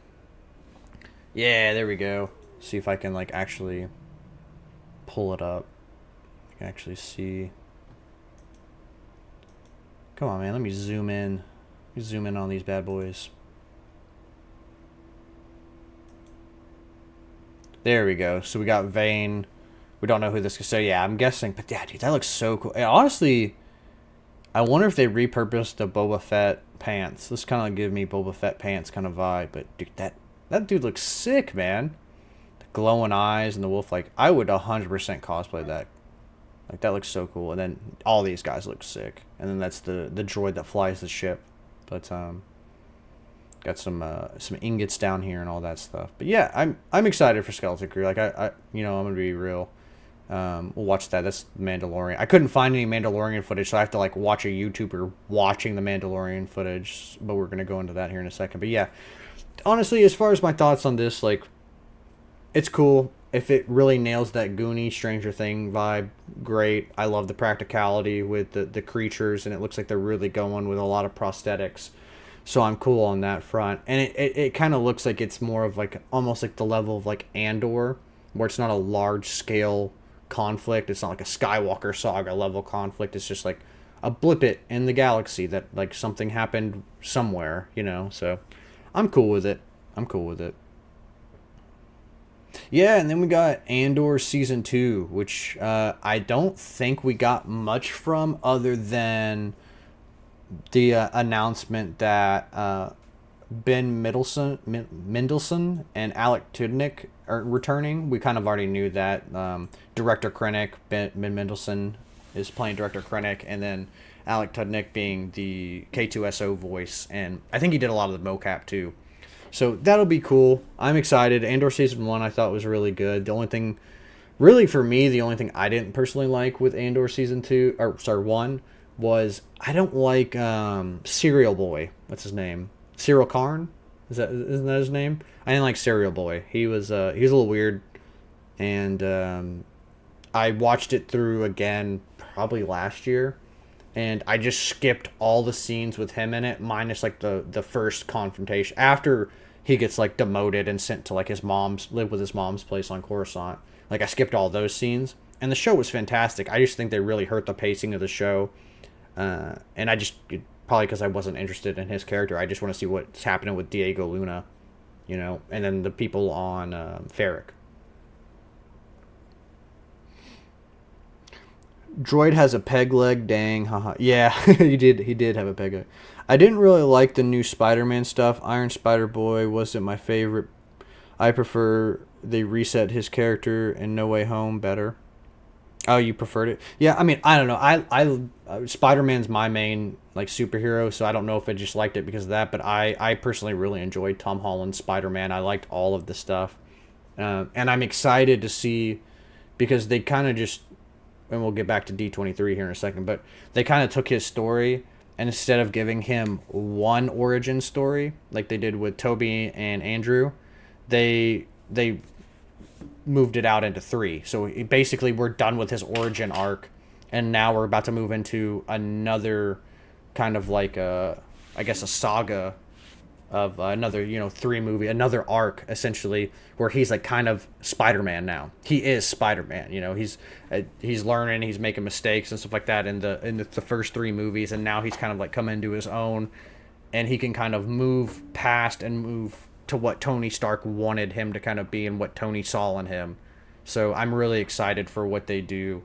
Yeah, there we go. See if I can like actually pull it up. I can actually see. Come on, man. Let me zoom in. Let me zoom in on these bad boys. There we go. So we got Vane. We don't know who this is. So yeah, I'm guessing. But yeah, dude, that looks so cool. And honestly, I wonder if they repurposed the Boba Fett pants. This kind of give me Boba Fett pants kind of vibe. But dude, that dude looks sick, man. The glowing eyes and the wolf. Like, I would 100% cosplay that. Like, that looks so cool. And then all these guys look sick. And then that's the droid that flies the ship. But got some ingots down here and all that stuff. But yeah, I'm excited for Skeleton Crew. Like, I'm gonna be real. We'll watch that. That's Mandalorian. I couldn't find any Mandalorian footage, so I have to like watch a YouTuber watching the Mandalorian footage. But we're gonna go into that here in a second. But yeah, honestly, as far as my thoughts on this, like, it's cool. If it really nails that Goonie Stranger Thing vibe, great. I love the practicality with the creatures, and it looks like they're really going with a lot of prosthetics. So I'm cool on that front. And it kind of looks like it's more of like almost like the level of like Andor, where it's not a large scale conflict. It's not like a Skywalker saga level conflict. It's just like a blip it in the galaxy that like something happened somewhere, you know. So I'm cool with it. I'm cool with it. Yeah, and then we got Andor Season 2, which I don't think we got much from other than the announcement that Ben Mendelsohn and Alec Tudnik are returning. We kind of already knew that. Director Krennic, Ben Mendelsohn is playing Director Krennic, and then Alec Tudnik being the K2SO voice, and I think he did a lot of the mocap too. So that'll be cool. I'm excited. Andor Season 1 I thought was really good. The only thing, really for me, the only thing I didn't personally like with Andor Season 2, or sorry, 1, was I don't like Cereal Boy. What's his name? Cyril Karn? Isn't that his name? I didn't like Cereal Boy. He was a little weird, and I watched it through again probably last year, and I just skipped all the scenes with him in it, minus like the first confrontation after he gets like demoted and sent to like live with his mom's place on Coruscant. Like, I skipped all those scenes, and the show was fantastic. I just think they really hurt the pacing of the show, and I just probably because I wasn't interested in his character. I just want to see what's happening with Diego Luna, you know, and then the people on Ferric. Droid has a peg leg, dang, haha. Yeah, he did have a peg leg. I didn't really like the new Spider-Man stuff. Iron Spider-Boy wasn't my favorite. I prefer they reset his character in No Way Home better. Oh, you preferred it? Yeah, I mean, I don't know. I Spider-Man's my main like superhero, so I don't know if I just liked it because of that, but I personally really enjoyed Tom Holland's Spider-Man. I liked all of the stuff. And I'm excited to see, because they kind of just, and we'll get back to D23 here in a second, but they kind of took his story, and instead of giving him one origin story like they did with Toby and Andrew, they moved it out into 3. So basically we're done with his origin arc, and now we're about to move into another kind of like I guess a saga of another, 3 movie, another arc essentially, where he's like kind of Spider-Man now. He is Spider-Man, he's learning, he's making mistakes and stuff like that in the first 3 movies, and now he's kind of like come into his own, and he can kind of move past and move to what Tony Stark wanted him to kind of be and what Tony saw in him. So I'm really excited for what they do.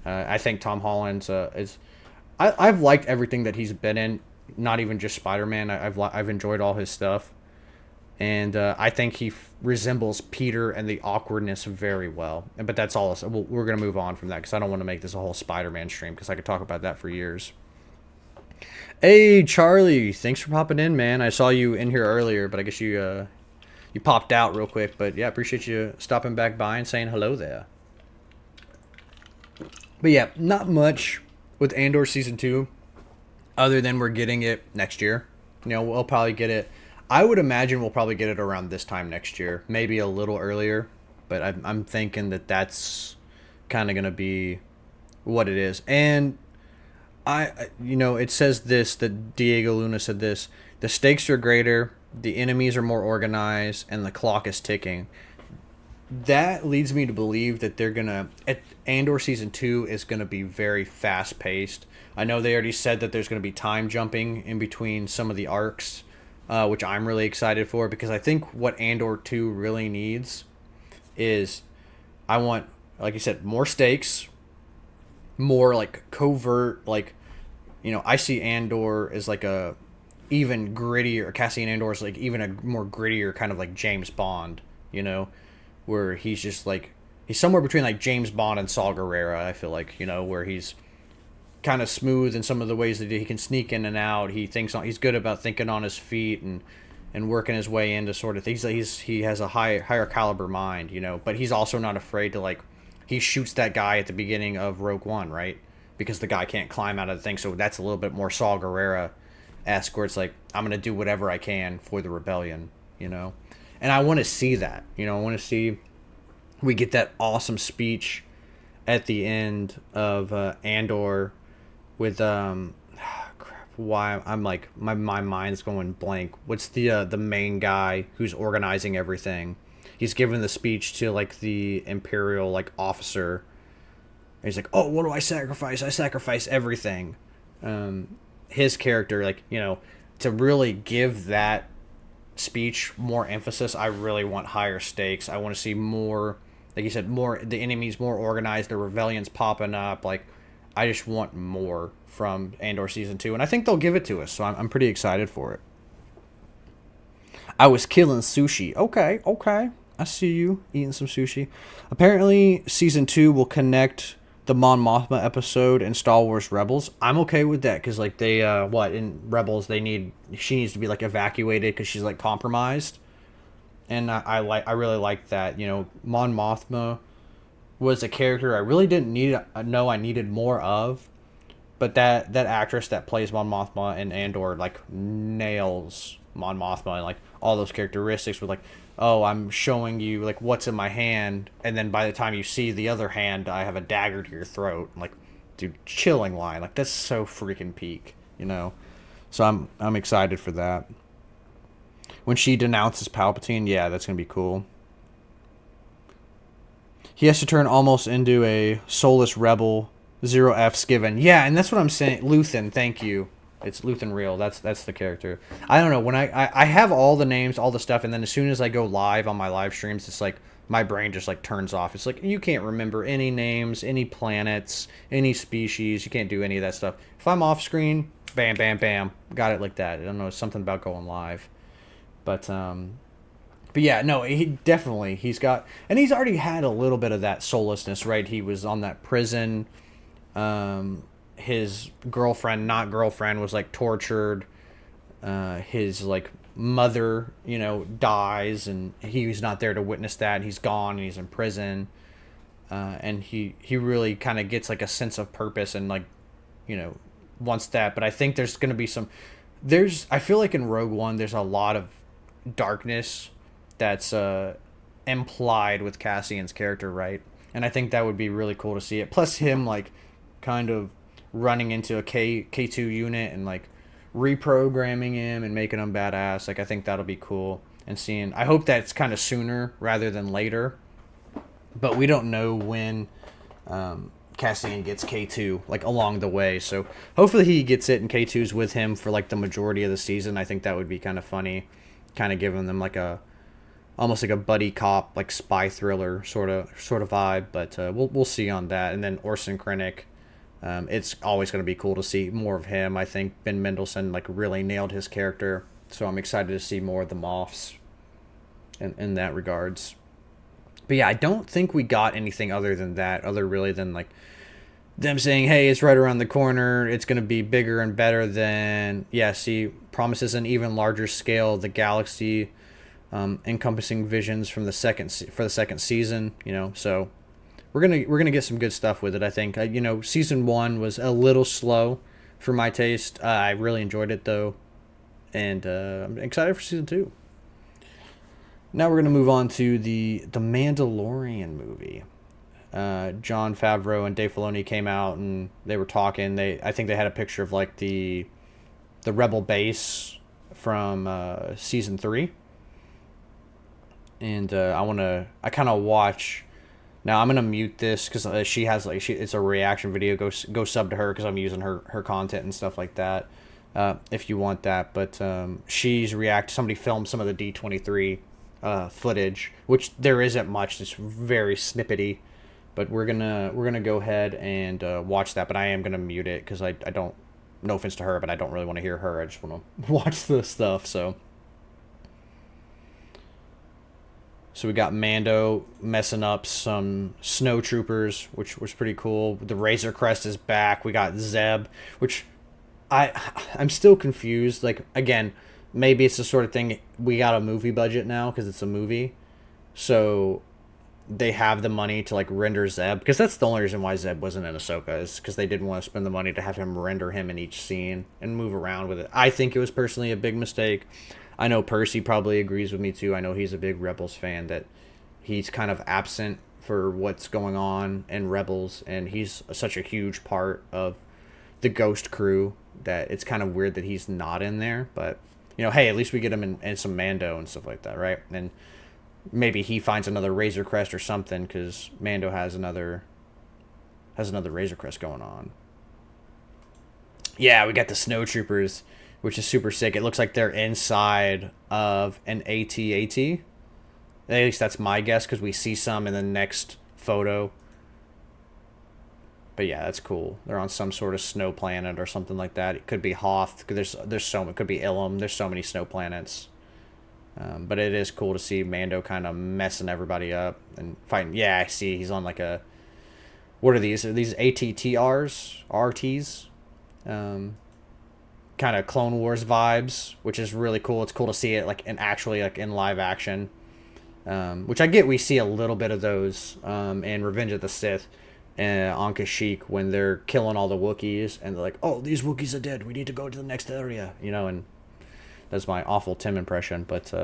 I think Tom Holland's I've liked everything that he's been in. Not even just Spider-Man. I've enjoyed all his stuff, and I think he resembles Peter and the awkwardness very well. But that's all. We're gonna move on from that because I don't want to make this a whole Spider-Man stream because I could talk about that for years. Hey Charlie, thanks for popping in, man. I saw you in here earlier, but I guess you you popped out real quick, but yeah, appreciate you stopping back by and saying hello there. But yeah, not much with Andor Season 2, other than we're getting it next year. You know, we'll probably get it. I would imagine we'll probably get it around this time next year, maybe a little earlier. But I'm thinking that that's kind of going to be what it is. And it says this, that Diego Luna said this: the stakes are greater, the enemies are more organized, and the clock is ticking. That leads me to believe that they're gonna, Andor Season 2 is gonna be very fast paced. I know they already said that there's gonna be time jumping in between some of the arcs, which I'm really excited for, because I think what Andor 2 really needs is, I want, like you said, more stakes, more like covert, like, I see Andor as like a even grittier, Cassian Andor is like even a more grittier kind of like James Bond, where he's just like, he's somewhere between like James Bond and Saw Gerrera, I feel like, where he's kind of smooth in some of the ways that he can sneak in and out. He's good about thinking on his feet and working his way into sort of things. He has a higher caliber mind, but he's also not afraid to, like, he shoots that guy at the beginning of Rogue One, right? Because the guy can't climb out of the thing. So that's a little bit more Saw Gerrera-esque, where it's like, I'm going to do whatever I can for the rebellion, And I want to see that, I want to see we get that awesome speech at the end of Andor with why I'm like, my mind's going blank. What's the main guy who's organizing everything? He's giving the speech to like the Imperial like officer. And he's like, "Oh, what do I sacrifice? I sacrifice everything." His character, like, to really give that speech more emphasis, I really want higher stakes. I want to see more, like you said, more, the enemies more organized, the rebellions popping up. Like, I just want more from Andor Season 2, and I think they'll give it to us, so I'm pretty excited for it. I was killing sushi. Okay. I see you eating some sushi. Apparently, Season 2 will connect the Mon Mothma episode and Star Wars Rebels. I'm okay with that, because, like, they, in Rebels, she needs to be, like, evacuated because she's, like, compromised. And I really like that. Mon Mothma was a character I really didn't know I needed more of. But that actress that plays Mon Mothma in Andor, like, nails Mon Mothma, and like all those characteristics with like, oh, I'm showing you like what's in my hand, and then by the time you see the other hand, I have a dagger to your throat. Like, dude, chilling line. Like, that's so freaking peak, So I'm excited for that. When she denounces Palpatine, yeah, that's gonna be cool. He has to turn almost into a soulless rebel. 0 F's given. Yeah, and that's what I'm saying. Luthen, thank you. It's Luthen Real. That's the character. I don't know. When I have all the names, all the stuff, and then as soon as I go live on my live streams, it's like my brain just like turns off. It's like you can't remember any names, any planets, any species. You can't do any of that stuff. If I'm off screen, bam, bam, bam, got it like that. I don't know. It's something about going live. But yeah, no, he's got, and he's already had a little bit of that soullessness, right? He was on that prison. His not girlfriend was like tortured. His like mother, dies, and he's not there to witness that. He's gone and he's in prison. And he really kind of gets like a sense of purpose and like, wants that. But I think there's going to be I feel like in Rogue One, there's a lot of darkness that's implied with Cassian's character, right? And I think that would be really cool to see it. Plus him like kind of running into a K2 unit and like reprogramming him and making him badass. Like, I think that'll be cool. And I hope that's kind of sooner rather than later. But we don't know when Cassian gets K2 like along the way. So hopefully he gets it and K2's with him for like the majority of the season. I think that would be kind of funny, kind of giving them like almost like a buddy cop, like spy thriller sort of vibe. But we'll see on that. And then Orson Krennic. It's always going to be cool to see more of him. I think Ben Mendelsohn like really nailed his character, so I'm excited to see more of the Moffs in that regards. But yeah, I don't think we got anything other than like them saying, hey, it's right around the corner, it's going to be bigger and better than, promises an even larger scale of the galaxy, encompassing visions from the second season. So we're gonna get some good stuff with it. I think. Season 1 was a little slow for my taste. I really enjoyed it though, and I'm excited for season 2. Now we're gonna move on to the Mandalorian movie. Jon Favreau and Dave Filoni came out and they were talking. I think they had a picture of like the Rebel base from season 3, and I kind of watch. Now I'm gonna mute this because she has it's a reaction video. Go sub to her because I'm using her content and stuff like that. If you want that, but somebody filmed some of the D23 footage, which there isn't much. It's very snippety, but we're gonna go ahead and watch that. But I am gonna mute it because I don't. No offense to her, but I don't really want to hear her. I just want to watch the stuff. So we got Mando messing up some snow troopers, which was pretty cool. The Razor Crest is back. We got Zeb, which I'm still confused. Like, again, maybe it's the sort of thing, we got a movie budget now because it's a movie. So they have the money to, like, render Zeb. Because that's the only reason why Zeb wasn't in Ahsoka, is because they didn't want to spend the money to have him render him in each scene and move around with it. I think it was personally a big mistake. I know Percy probably agrees with me too. I know he's a big Rebels fan, that he's kind of absent for what's going on in Rebels, and he's such a huge part of the Ghost crew that it's kind of weird that he's not in there. But, hey, at least we get him in some Mando and stuff like that, right? And maybe he finds another Razor Crest or something, because Mando has another Razor Crest going on. Yeah, we got the Snow Troopers, which is super sick. It looks like they're inside of an AT-AT. At least that's my guess, because we see some in the next photo. But yeah, that's cool. They're on some sort of snow planet or something like that. It could be Hoth. There's so many. It could be Ilum. There's so many snow planets. But it is cool to see Mando kind of messing everybody up and fighting. Yeah, I see. He's on like a... What are these? Are these ATTRs? RTs? Kind of Clone Wars vibes, which is really cool. It's cool to see it like in live action, which I get. We see a little bit of those in Revenge of the Sith on Kashyyyk when they're killing all the Wookiees and they're like, "Oh, these Wookiees are dead. We need to go to the next area," and that's my awful Tim impression. But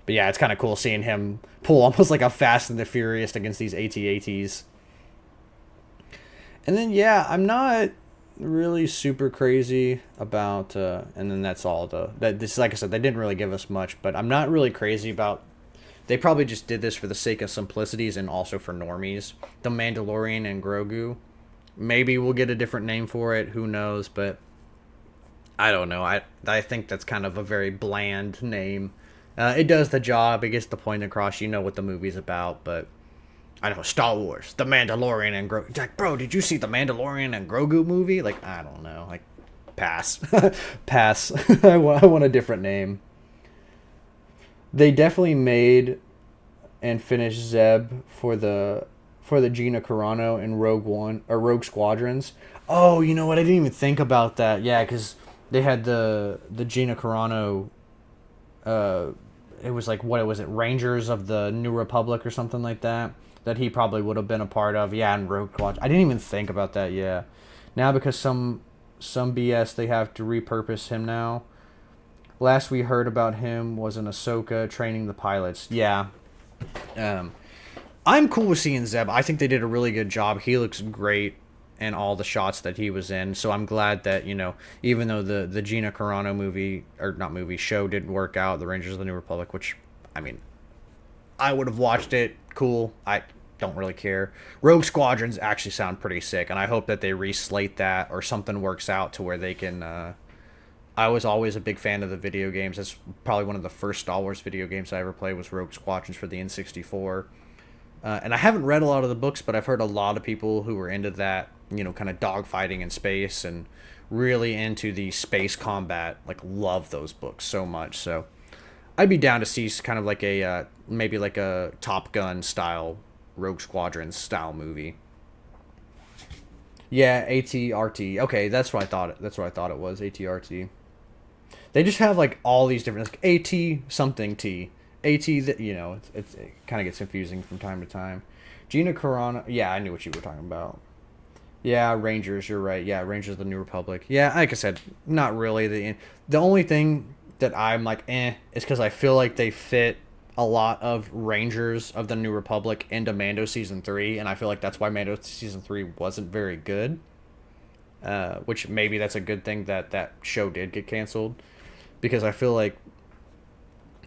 yeah, it's kind of cool seeing him pull almost like a Fast and the Furious against these AT-ATs. And then yeah, I'm not really super crazy about and then that's all this, like I said, they didn't really give us much, but I'm not really crazy about, they probably just did this for the sake of simplicities and also for normies, the Mandalorian and Grogu. Maybe we'll get a different name for it, who knows, but I don't know. I think that's kind of a very bland name. It does the job, it gets the point across, what the movie's about, but I know, Star Wars, The Mandalorian and Grogu. Like, bro, did you see The Mandalorian and Grogu movie? Like, I don't know. Like, pass. Pass. I want a different name. They definitely made and finished Zeb for the Gina Carano in Rogue One, or Rogue Squadrons. Oh, you know what? I didn't even think about that. Yeah, because they had the Gina Carano, it was like, what was it? Rangers of the New Republic or something like that he probably would have been a part of. Yeah, and Rogue Squadron. I didn't even think about that, yeah. Now, because some BS, they have to repurpose him now. Last we heard about him was in Ahsoka training the pilots. Yeah. I'm cool with seeing Zeb. I think they did a really good job. He looks great in all the shots that he was in. So I'm glad that, even though the Gina Carano show didn't work out, the Rangers of the New Republic, which, I would have watched it. Cool. I don't really care. Rogue Squadrons actually sound pretty sick, and I hope that they reslate that or something works out to where they can... I was always a big fan of the video games. That's probably one of the first Star Wars video games I ever played was Rogue Squadrons for the N64. And I haven't read a lot of the books, but I've heard a lot of people who were into that, kind of dogfighting in space and really into the space combat, love those books so much. So I'd be down to see kind of like a maybe like a Top Gun style Rogue Squadron style movie. Yeah, ATRT. Okay, that's what I thought. That's what I thought it was. ATRT. They just have all these different AT something T, it kind of gets confusing from time to time. Gina Carano, yeah, I knew what you were talking about. Yeah, Rangers, you're right. Yeah, Rangers of the New Republic. Yeah, like I said, not really. The only thing that I'm like, is because I feel like they fit a lot of Rangers of the New Republic into Mando Season 3, and I feel like that's why Mando Season 3 wasn't very good. Which maybe that's a good thing that show did get canceled. Because I feel like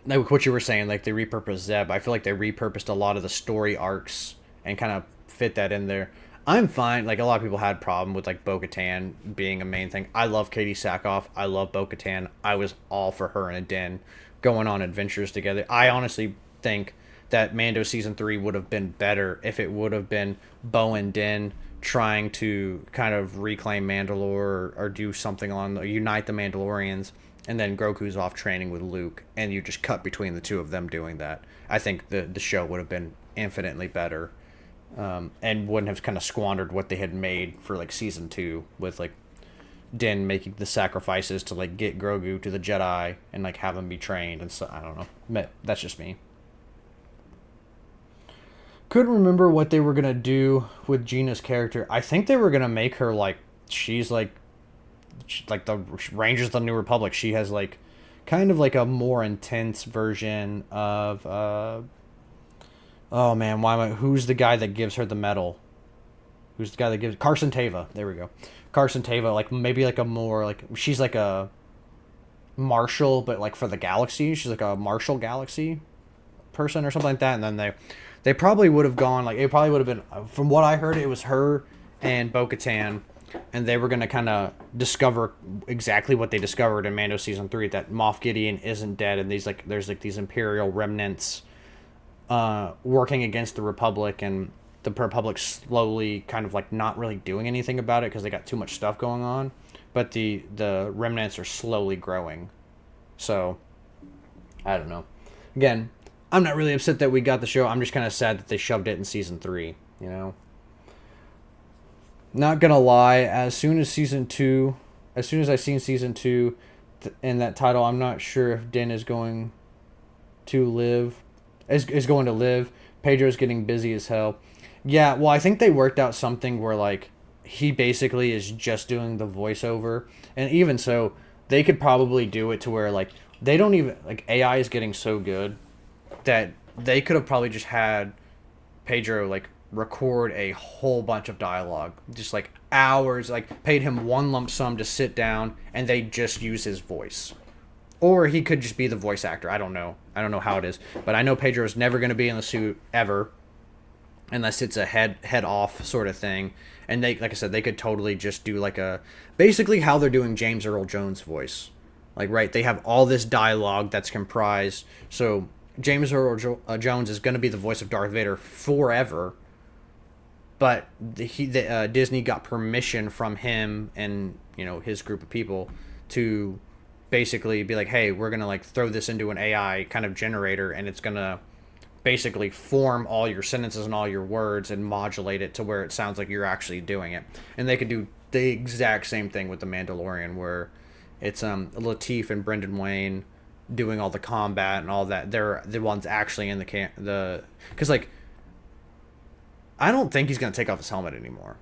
what you were saying, like they repurposed Zeb. I feel like they repurposed a lot of the story arcs and kind of fit that in there. I'm fine. Like, a lot of people had problem with, like, Bo-Katan being a main thing. I love Katie Sackhoff. I love Bo-Katan. I was all for her and Din going on adventures together. I honestly think that Mando Season 3 would have been better if it would have been Bo and Din trying to kind of reclaim Mandalore or do something unite the Mandalorians, and then Grogu's off training with Luke, and you just cut between the two of them doing that. I think the show would have been infinitely better. And wouldn't have kind of squandered what they had made for, like, Season 2 with, like, Din making the sacrifices to, like, get Grogu to the Jedi and, like, have him be trained. And so, I don't know. That's just me. Couldn't remember what they were going to do with Gina's character. I think they were going to make her, like, she's, like the Rangers of the New Republic. She has, like, kind of, like, a more intense version of, oh man, who's the guy that gives her the medal? Who's the guy that gives Carson Teva? There we go. Carson Teva, like, maybe like a more, like, she's like a marshal, but like for the galaxy. She's like a Marshall Galaxy person or something like that. And then they probably would have gone, like, it probably would have been, from what I heard, it was her and Bo-Katan, and they were going to kind of discover exactly what they discovered in Mando Season 3, that Moff Gideon isn't dead, and there's these Imperial remnants working against the Republic, and the Republic slowly kind of, like, not really doing anything about it because they got too much stuff going on, but the remnants are slowly growing. So I don't know. Again, I'm not really upset that we got the show. I'm just kind of sad that they shoved it in Season 3, you know. Not gonna lie, as soon as I seen Season 2 in that title, I'm not sure if Din is going to live. Is going to live. Pedro's getting busy as hell. Yeah, well, I think they worked out something where, like, he basically is just doing the voiceover. And even so, they could probably do it to where, like, they don't even, like, AI is getting so good that they could have probably just had Pedro, like, record a whole bunch of dialogue. Just, like, hours, like, paid him one lump sum to sit down, and they just use his voice. Or he could just be the voice actor. I don't know. I don't know how it is. But I know Pedro is never going to be in the suit ever. Unless it's a head off sort of thing. And they, like I said, they could totally just do like basically how they're doing James Earl Jones' voice. Like, right, they have all this dialogue that's comprised. So James Earl Jones is going to be the voice of Darth Vader forever. But Disney got permission from him and, you know, his group of people to basically be like, hey, we're gonna, like, throw this into an AI kind of generator, and it's gonna basically form all your sentences and all your words and modulate it to where it sounds like you're actually doing it. And they could do the exact same thing with The Mandalorian, where it's Lateef and Brendan Wayne doing all the combat and all that. They're the ones actually in because, like, I don't think he's gonna take off his helmet anymore.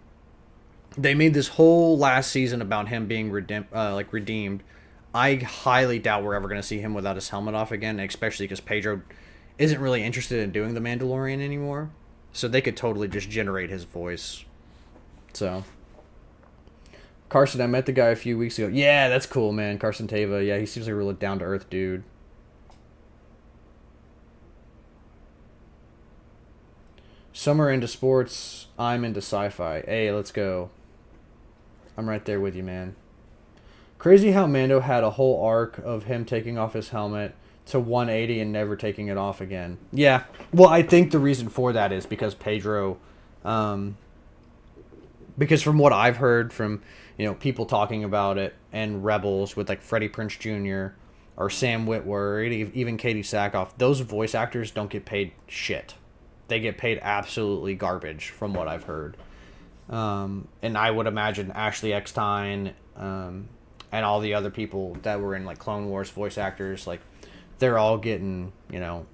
They made this whole last season about him being redeemed. I highly doubt we're ever going to see him without his helmet off again, especially because Pedro isn't really interested in doing The Mandalorian anymore. So they could totally just generate his voice. So, Carson, I met the guy a few weeks ago. Yeah, that's cool, man. Carson Teva. Yeah, he seems like a really down-to-earth dude. Some are into sports. I'm into sci-fi. Hey, let's go. I'm right there with you, man. Crazy how Mando had a whole arc of him taking off his helmet to 180 and never taking it off again. Yeah, well, I think the reason for that is because Pedro, because from what I've heard from, you know, people talking about it and Rebels with, like, Freddie Prinze Jr. or Sam Witwer or even Katie Sackhoff, those voice actors don't get paid shit. They get paid absolutely garbage from what I've heard. And I would imagine Ashley Eckstein, and all the other people that were in, like, Clone Wars voice actors, like, they're all getting, you know,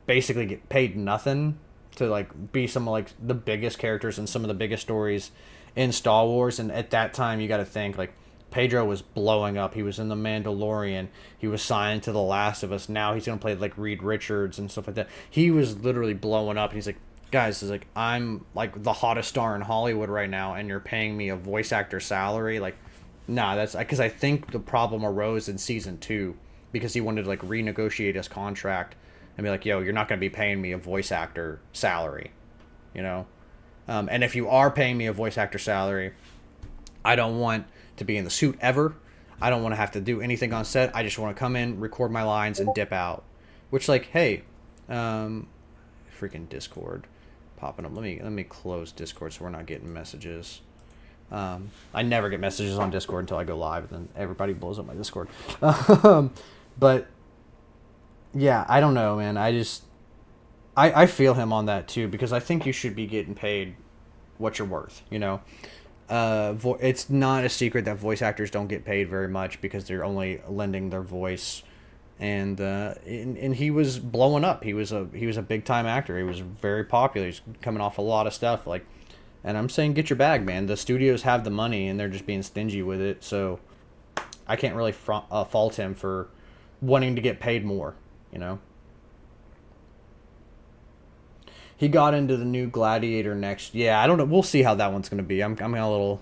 basically get paid nothing to like be some of like the biggest characters in some of the biggest stories in Star Wars. And at that time, you got to think like Pedro was blowing up. He was in The Mandalorian. He was signed to The Last of Us. Now he's gonna play like Reed Richards and stuff like that. He was literally blowing up. And he's like, guys, is like, I'm like the hottest star in Hollywood right now, and you're paying me a voice actor salary. Like, nah, that's because I think the problem arose in season 2 because he wanted to like renegotiate his contract and be like, yo, you're not going to be paying me a voice actor salary, you know? And if you are paying me a voice actor salary, I don't want to be in the suit ever. I don't want to have to do anything on set. I just want to come in, record my lines, and dip out. Which, like, hey, freaking Discord popping up. Let me close Discord so we're not getting messages. I never get messages on Discord until I go live, and then everybody blows up my Discord. But yeah, I don't know, man. I feel him on that too, because I think you should be getting paid what you're worth, you know? It's not a secret that voice actors don't get paid very much because they're only lending their voice. And he was blowing up. He was a big time actor. He was very popular. He's coming off a lot of stuff. Like, and I'm saying, get your bag, man. The studios have the money, and they're just being stingy with it. So I can't really fault him for wanting to get paid more, you know? He got into the new Gladiator next. Yeah, I don't know. We'll see how that one's going to be. I'm a little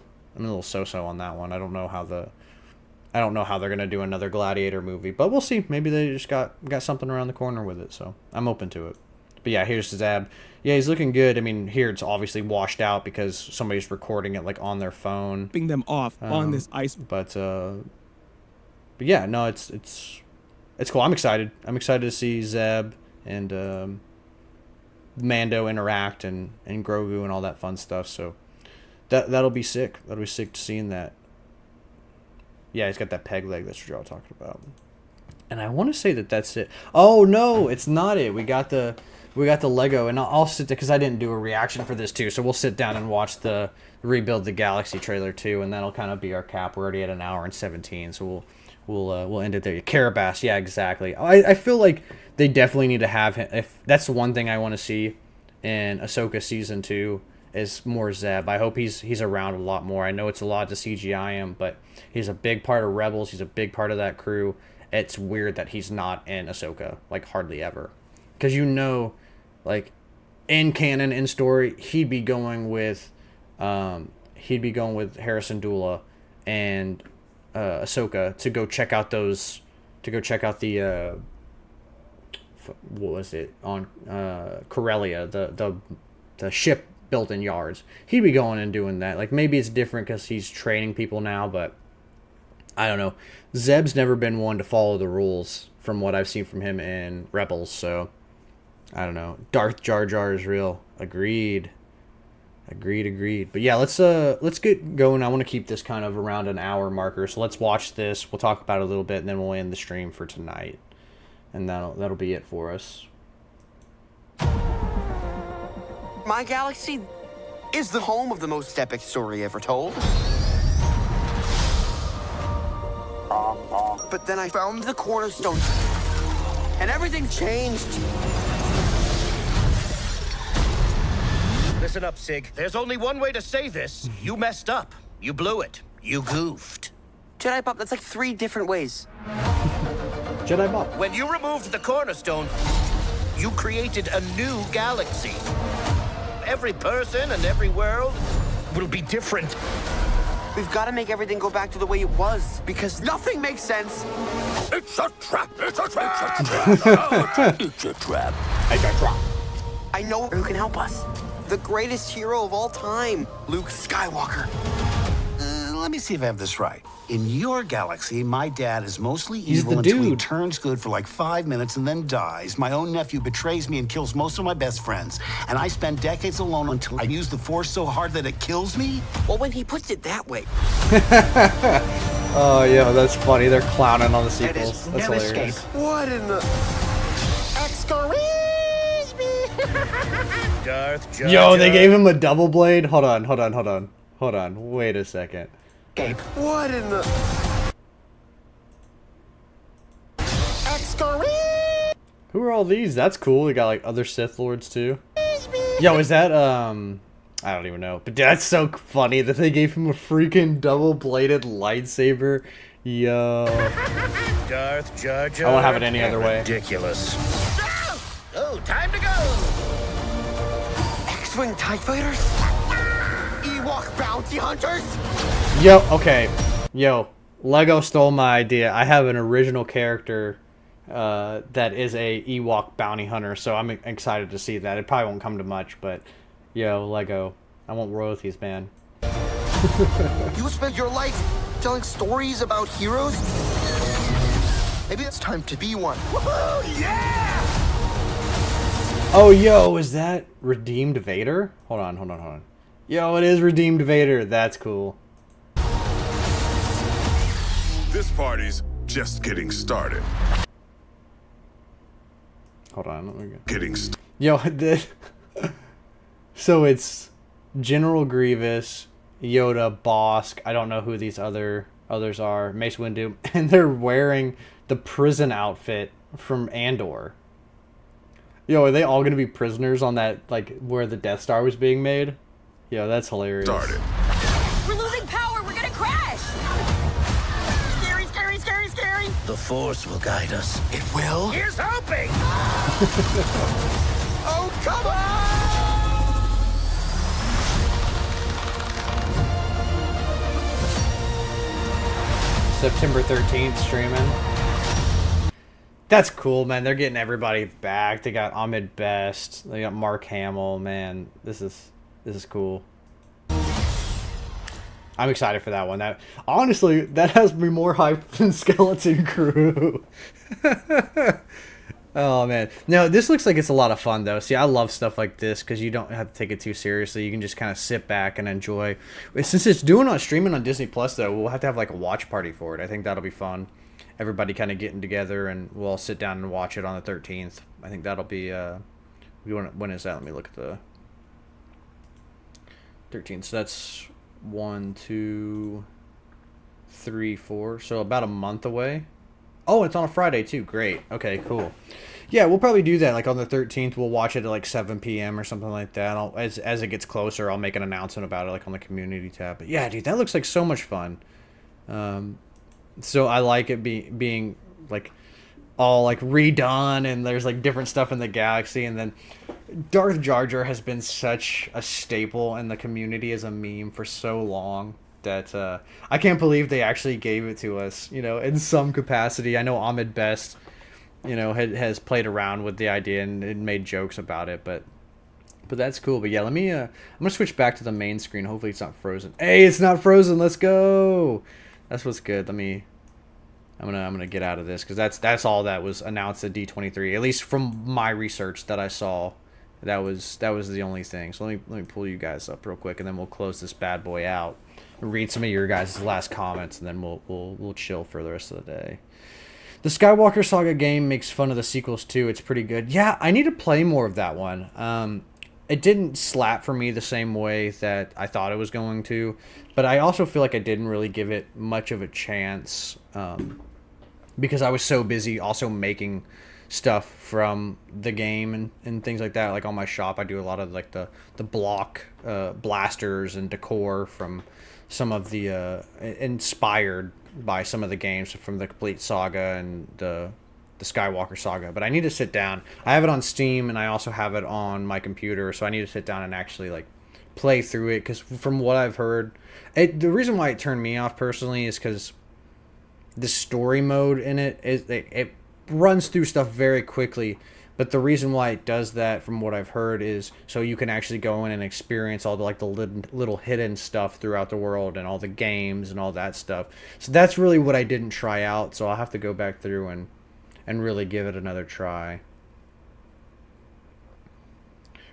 so-so on that one. I don't know how they're going to do another Gladiator movie, but we'll see. Maybe they just got something around the corner with it, so I'm open to it. But yeah, here's Zeb. Yeah, he's looking good. I mean, here it's obviously washed out because somebody's recording it like on their phone. Keeping them off on this ice. But yeah, no, it's cool. I'm excited. I'm excited to see Zeb and Mando interact and Grogu and all that fun stuff. So that'll be sick. That'll be sick seeing that. Yeah, he's got that peg leg. That's what you're all talking about. And I want to say that's it. Oh no, it's not it. We got the Lego, and I'll sit there because I didn't do a reaction for this too. So we'll sit down and watch the Rebuild the Galaxy trailer too, and that'll kind of be our cap. We're already at 1 hour and 17, so we'll end it there. Carabas, yeah, exactly. I feel like they definitely need to have him. If that's the one thing I want to see in Ahsoka season 2 is more Zeb. I hope he's around a lot more. I know it's a lot to CGI him, but he's a big part of Rebels. He's a big part of that crew. It's weird that he's not in Ahsoka, like hardly ever, because you know, like in canon, in story, he'd be going with Harrison Dula and Ahsoka to go check out the what was it on Corellia, the ship built in yards. He'd be going and doing that. Like, maybe it's different because he's training people now, but I don't know. Zeb's never been one to follow the rules from what I've seen from him in Rebels, so I don't know. Darth Jar Jar is real. Agreed. But yeah, let's get going. I want to keep this kind of around an hour marker, so let's watch this. We'll talk about it a little bit, and then we'll end the stream for tonight. And that'll be it for us. My galaxy is the home of the most epic story ever told. But then I found the cornerstone, and everything changed. Listen up, Sig. There's only one way to say this. You messed up. You blew it. You goofed. Jedi Bob, that's like 3 different ways. Jedi Bob. When you removed the cornerstone, you created a new galaxy. Every person and every world will be different. We've got to make everything go back to the way it was, because nothing makes sense. It's a trap! It's a trap! It's a trap! It's a trap! I know who can help us. The greatest hero of all time, Luke Skywalker. Let me see if I have this right. In your galaxy, my dad is mostly He's evil the until he dude. turns good for like 5 minutes and then dies. My own nephew betrays me and kills most of my best friends. And I spend decades alone until I use the Force so hard that it kills me. Well, when he puts it that way. Oh yeah, that's funny. They're clowning on the sequels. That's No hilarious. escape. What in the... Excuse me. Darth Jar Yo, they Jar. gave him a double blade. Hold on. Wait a second. What in the... Who are all these? That's cool. We got like other Sith Lords too. Yo, is that I don't even know. But that's so funny that they gave him a freaking double-bladed lightsaber. Yo. Darth Jar Jar. I won't have it any other way. Ridiculous. Oh, time to go. X-Wing TIE Fighters? Ewok Bounty Hunters? Yo, okay. Yo, Lego stole my idea. I have an original character that is a Ewok bounty hunter, so I'm excited to see that. It probably won't come to much, but yo, Lego, I want royalties, man. You spent your life telling stories about heroes? Maybe it's time to be one. Woohoo! Yeah! Oh, yo, is that Redeemed Vader? Hold on. Yo, it is Redeemed Vader. That's cool. This party's just getting started. Hold on, let me go. Getting started. Yo, so it's General Grievous, Yoda, Bosk. I don't know who these others are. Mace Windu, and they're wearing the prison outfit from Andor. Yo, are they all gonna be prisoners on that, like, where the Death Star was being made? Yo, that's hilarious. Started. We're losing power. We're gonna crash. Scary, scary, scary, scary. The Force will guide us. It will? Here's hoping. Oh, come on! September 13th streaming. That's cool, man. They're getting everybody back. They got Ahmed Best. They got Mark Hamill. Man, this is cool. I'm excited for that one. That honestly, that has me more hyped than Skeleton Crew. Oh man, no, this looks like it's a lot of fun though. See, I love stuff like this because you don't have to take it too seriously. You can just kind of sit back and enjoy. Since it's streaming on Disney Plus though, we'll have to have like a watch party for it. I think that'll be fun. Everybody kind of getting together and we'll all sit down and watch it on the 13th. I think that'll be when is that? Let me look at the 13th. So that's 1, 2, 3, 4. So about a month away. Oh, it's on a Friday too. Great. Okay, cool. Yeah, we'll probably do that. Like on the 13th, we'll watch it at like 7 p.m. or something like that. As it gets closer, I'll make an announcement about it, like on the community tab. But yeah, dude, that looks like so much fun. So I like it being like all like redone, and there's like different stuff in the galaxy, and then Darth Jar Jar has been such a staple in the community as a meme for so long that I can't believe they actually gave it to us, you know, in some capacity. I know Ahmed Best, you know, has played around with the idea and made jokes about it, but that's cool. But yeah, let me I'm gonna switch back to the main screen. Hopefully it's not frozen. Hey, it's not frozen. Let's go. That's what's good. I'm gonna get out of this because that's all that was announced at D23. At least from my research that I saw, that was the only thing. So let me pull you guys up real quick, and then we'll close this bad boy out. Read some of your guys' last comments, and then we'll chill for the rest of the day. The Skywalker Saga game makes fun of the sequels too. It's pretty good. Yeah, I need to play more of that one. It didn't slap for me the same way that I thought it was going to, but I also feel like I didn't really give it much of a chance because I was so busy also making stuff from the game and things like that. Like on my shop, I do a lot of like the block blasters and decor from some of the inspired by some of the games from the complete saga and the Skywalker Saga. But I need to sit down. I have it on Steam and I also have it on my computer, so I need to sit down and actually like play through it, because from what I've heard, the reason why it turned me off personally is because the story mode in it runs through stuff very quickly. But the reason why it does that, from what I've heard, is so you can actually go in and experience all the like the little hidden stuff throughout the world and all the games and all that stuff. So that's really what I didn't try out. So I'll have to go back through and really give it another try.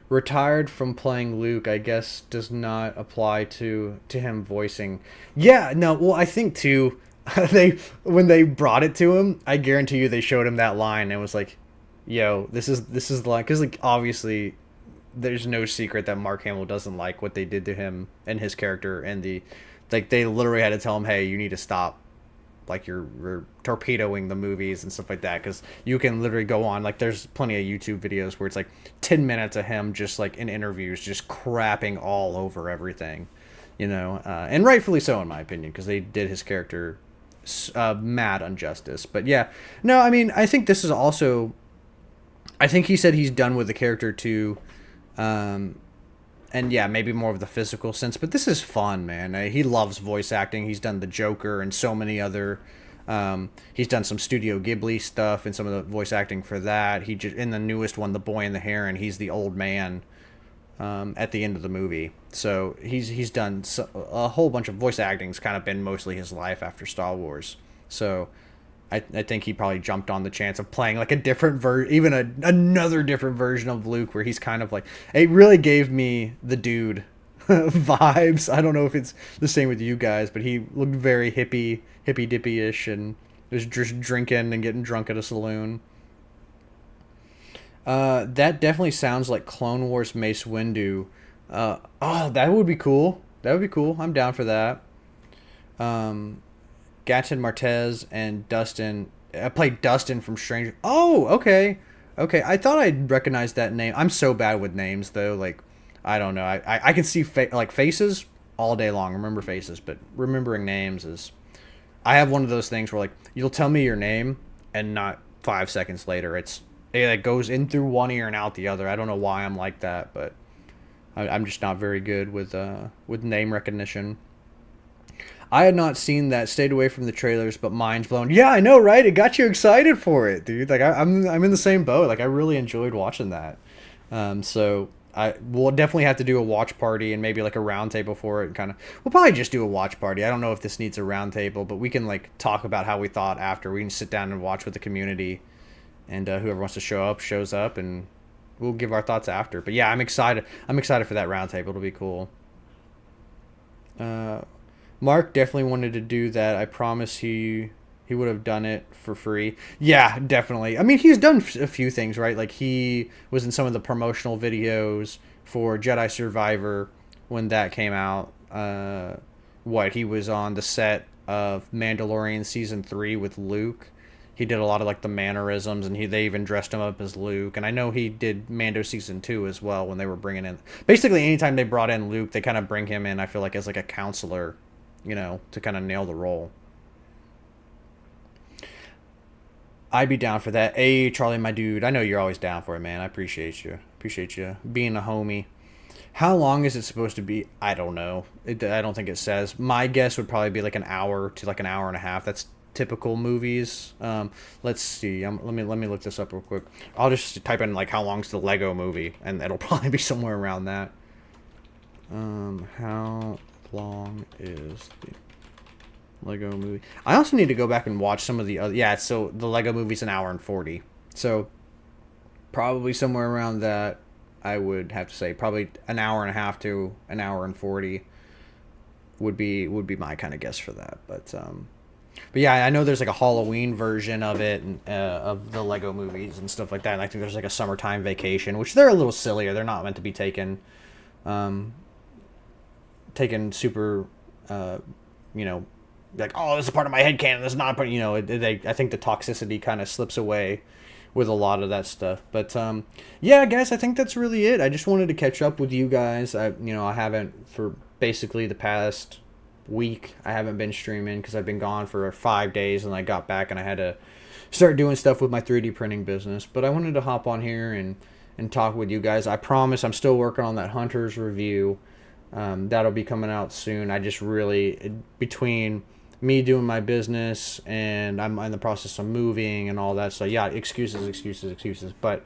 Retired from playing Luke, I guess, does not apply to him voicing. Yeah, no, well, I think too, when they brought it to him, I guarantee you they showed him that line and it was like, yo, this is the line, because like obviously there's no secret that Mark Hamill doesn't like what they did to him and his character, and they literally had to tell him, hey, you need to stop like you're torpedoing the movies and stuff like that, because you can literally go on, like there's plenty of YouTube videos where it's like 10 minutes of him just like in interviews just crapping all over everything, and rightfully so in my opinion, because they did his character mad injustice. But yeah, no, I mean, I think this is also, I think he said he's done with the character too, and yeah, maybe more of the physical sense, but this is fun, man. He loves voice acting. He's done the Joker and so many other, he's done some Studio Ghibli stuff and some of the voice acting for that. He just, in the newest one, The Boy and the Heron, he's the old man at the end of the movie. So he's done a whole bunch of voice acting's kind of been mostly his life after Star Wars. So I think he probably jumped on the chance of playing like a different another different version of Luke, where he's kind of like, it really gave me the Dude vibes. I don't know if it's the same with you guys, but he looked very hippy dippy-ish and was just drinking and getting drunk at a saloon. That definitely sounds like Clone Wars Mace Windu. That would be cool. I'm down for that. Gatton Martez and Dustin. I played Dustin from Stranger. Oh, okay. I thought I'd recognize that name. I'm so bad with names, though. Like, I don't know. I can see faces all day long. Remember faces, but remembering names is. I have one of those things where like you'll tell me your name, and not 5 seconds later it goes in through one ear and out the other. I don't know why I'm like that, but I'm just not very good with name recognition. I had not seen that, stayed away from the trailers, but mind's blown. Yeah, I know, right? It got you excited for it, dude. Like I'm in the same boat. Like I really enjoyed watching that. So we'll definitely have to do a watch party and maybe like a round table for it. We'll probably just do a watch party. I don't know if this needs a round table, but we can like talk about how we thought after. We can sit down and watch with the community, and whoever wants to show up shows up, and we'll give our thoughts after. But yeah, I'm excited. I'm excited for that round table. It'll be cool. Mark definitely wanted to do that. I promise he would have done it for free. Yeah, definitely. I mean, he's done a few things, right? Like he was in some of the promotional videos for Jedi Survivor when that came out. He was on the set of Mandalorian Season 3 with Luke. He did a lot of like the mannerisms, and they even dressed him up as Luke. And I know he did Mando Season 2 as well when they were bringing in. Basically, anytime they brought in Luke, they kind of bring him in, I feel like, as like a counselor, to kind of nail the role. I'd be down for that. Hey, Charlie, my dude. I know you're always down for it, man. I appreciate you. Appreciate you being a homie. How long is it supposed to be? I don't know. I don't think it says. My guess would probably be like an hour to like an hour and a half. That's typical movies. Let's see. Let me look this up real quick. I'll just type in like how long's the Lego movie, and it'll probably be somewhere around that. How long is the Lego movie? I also need to go back and watch some of the other. Yeah, so the Lego movie's an hour and 40. So probably somewhere around that. I would have to say probably an hour and a half to an hour and 40 would be my kind of guess for that. But yeah, I know there's like a Halloween version of it, and of the Lego movies and stuff like that. And I think there's like a summertime vacation, which they're a little sillier. They're not meant to be taken super, like, oh, this is part of my headcanon. This is not part. I think the toxicity kind of slips away with a lot of that stuff. But yeah, guys, I think that's really it. I just wanted to catch up with you guys. I haven't, for basically the past week, I haven't been streaming because I've been gone for 5 days, and I got back and I had to start doing stuff with my 3D printing business. But I wanted to hop on here and talk with you guys. I promise I'm still working on that Hunters review. That'll be coming out soon. I just really, between me doing my business and I'm in the process of moving and all that, so yeah, excuses. But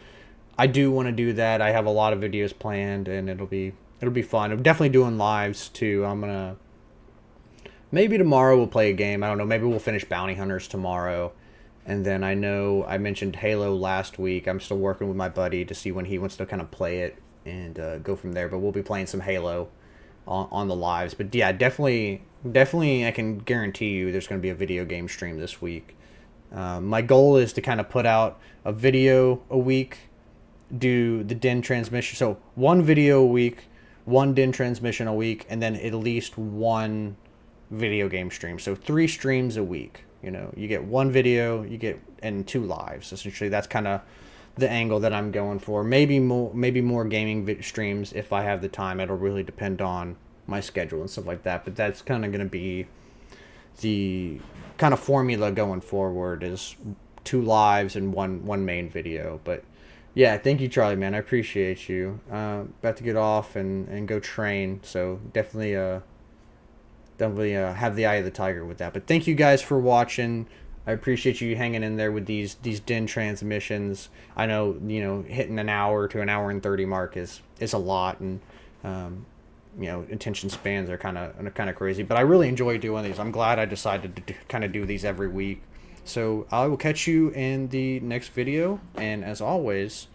I do want to do that. I have a lot of videos planned, and it'll be fun. I'm definitely doing lives too. Maybe tomorrow we'll play a game. I don't know. Maybe we'll finish Bounty Hunters tomorrow. And then I know I mentioned Halo last week. I'm still working with my buddy to see when he wants to kind of play it and go from there. But we'll be playing some Halo on the lives. But yeah, definitely I can guarantee you there's going to be a video game stream this week. My goal is to kind of put out a video a week, do the DIN transmission. So one video a week, one DIN transmission a week, and then at least one video game stream. So 3 streams a week. You know, you get one video, you get and 2 lives. Essentially, that's kind of the angle that I'm going for. Maybe more gaming streams if I have the time. It'll really depend on my schedule and stuff like that. But that's kind of going to be the kind of formula going forward, is 2 lives and one main video. But yeah, thank you, Charlie, man. I appreciate you. About to get off and go train, so definitely have the eye of the tiger with that. But thank you guys for watching. I appreciate you hanging in there with these din transmissions. I know, you know, hitting an hour to an hour and 30 mark is a lot, and you know, attention spans are kind of crazy. But I really enjoy doing these. I'm glad I decided to kind of do these every week. So I will catch you in the next video, and as always,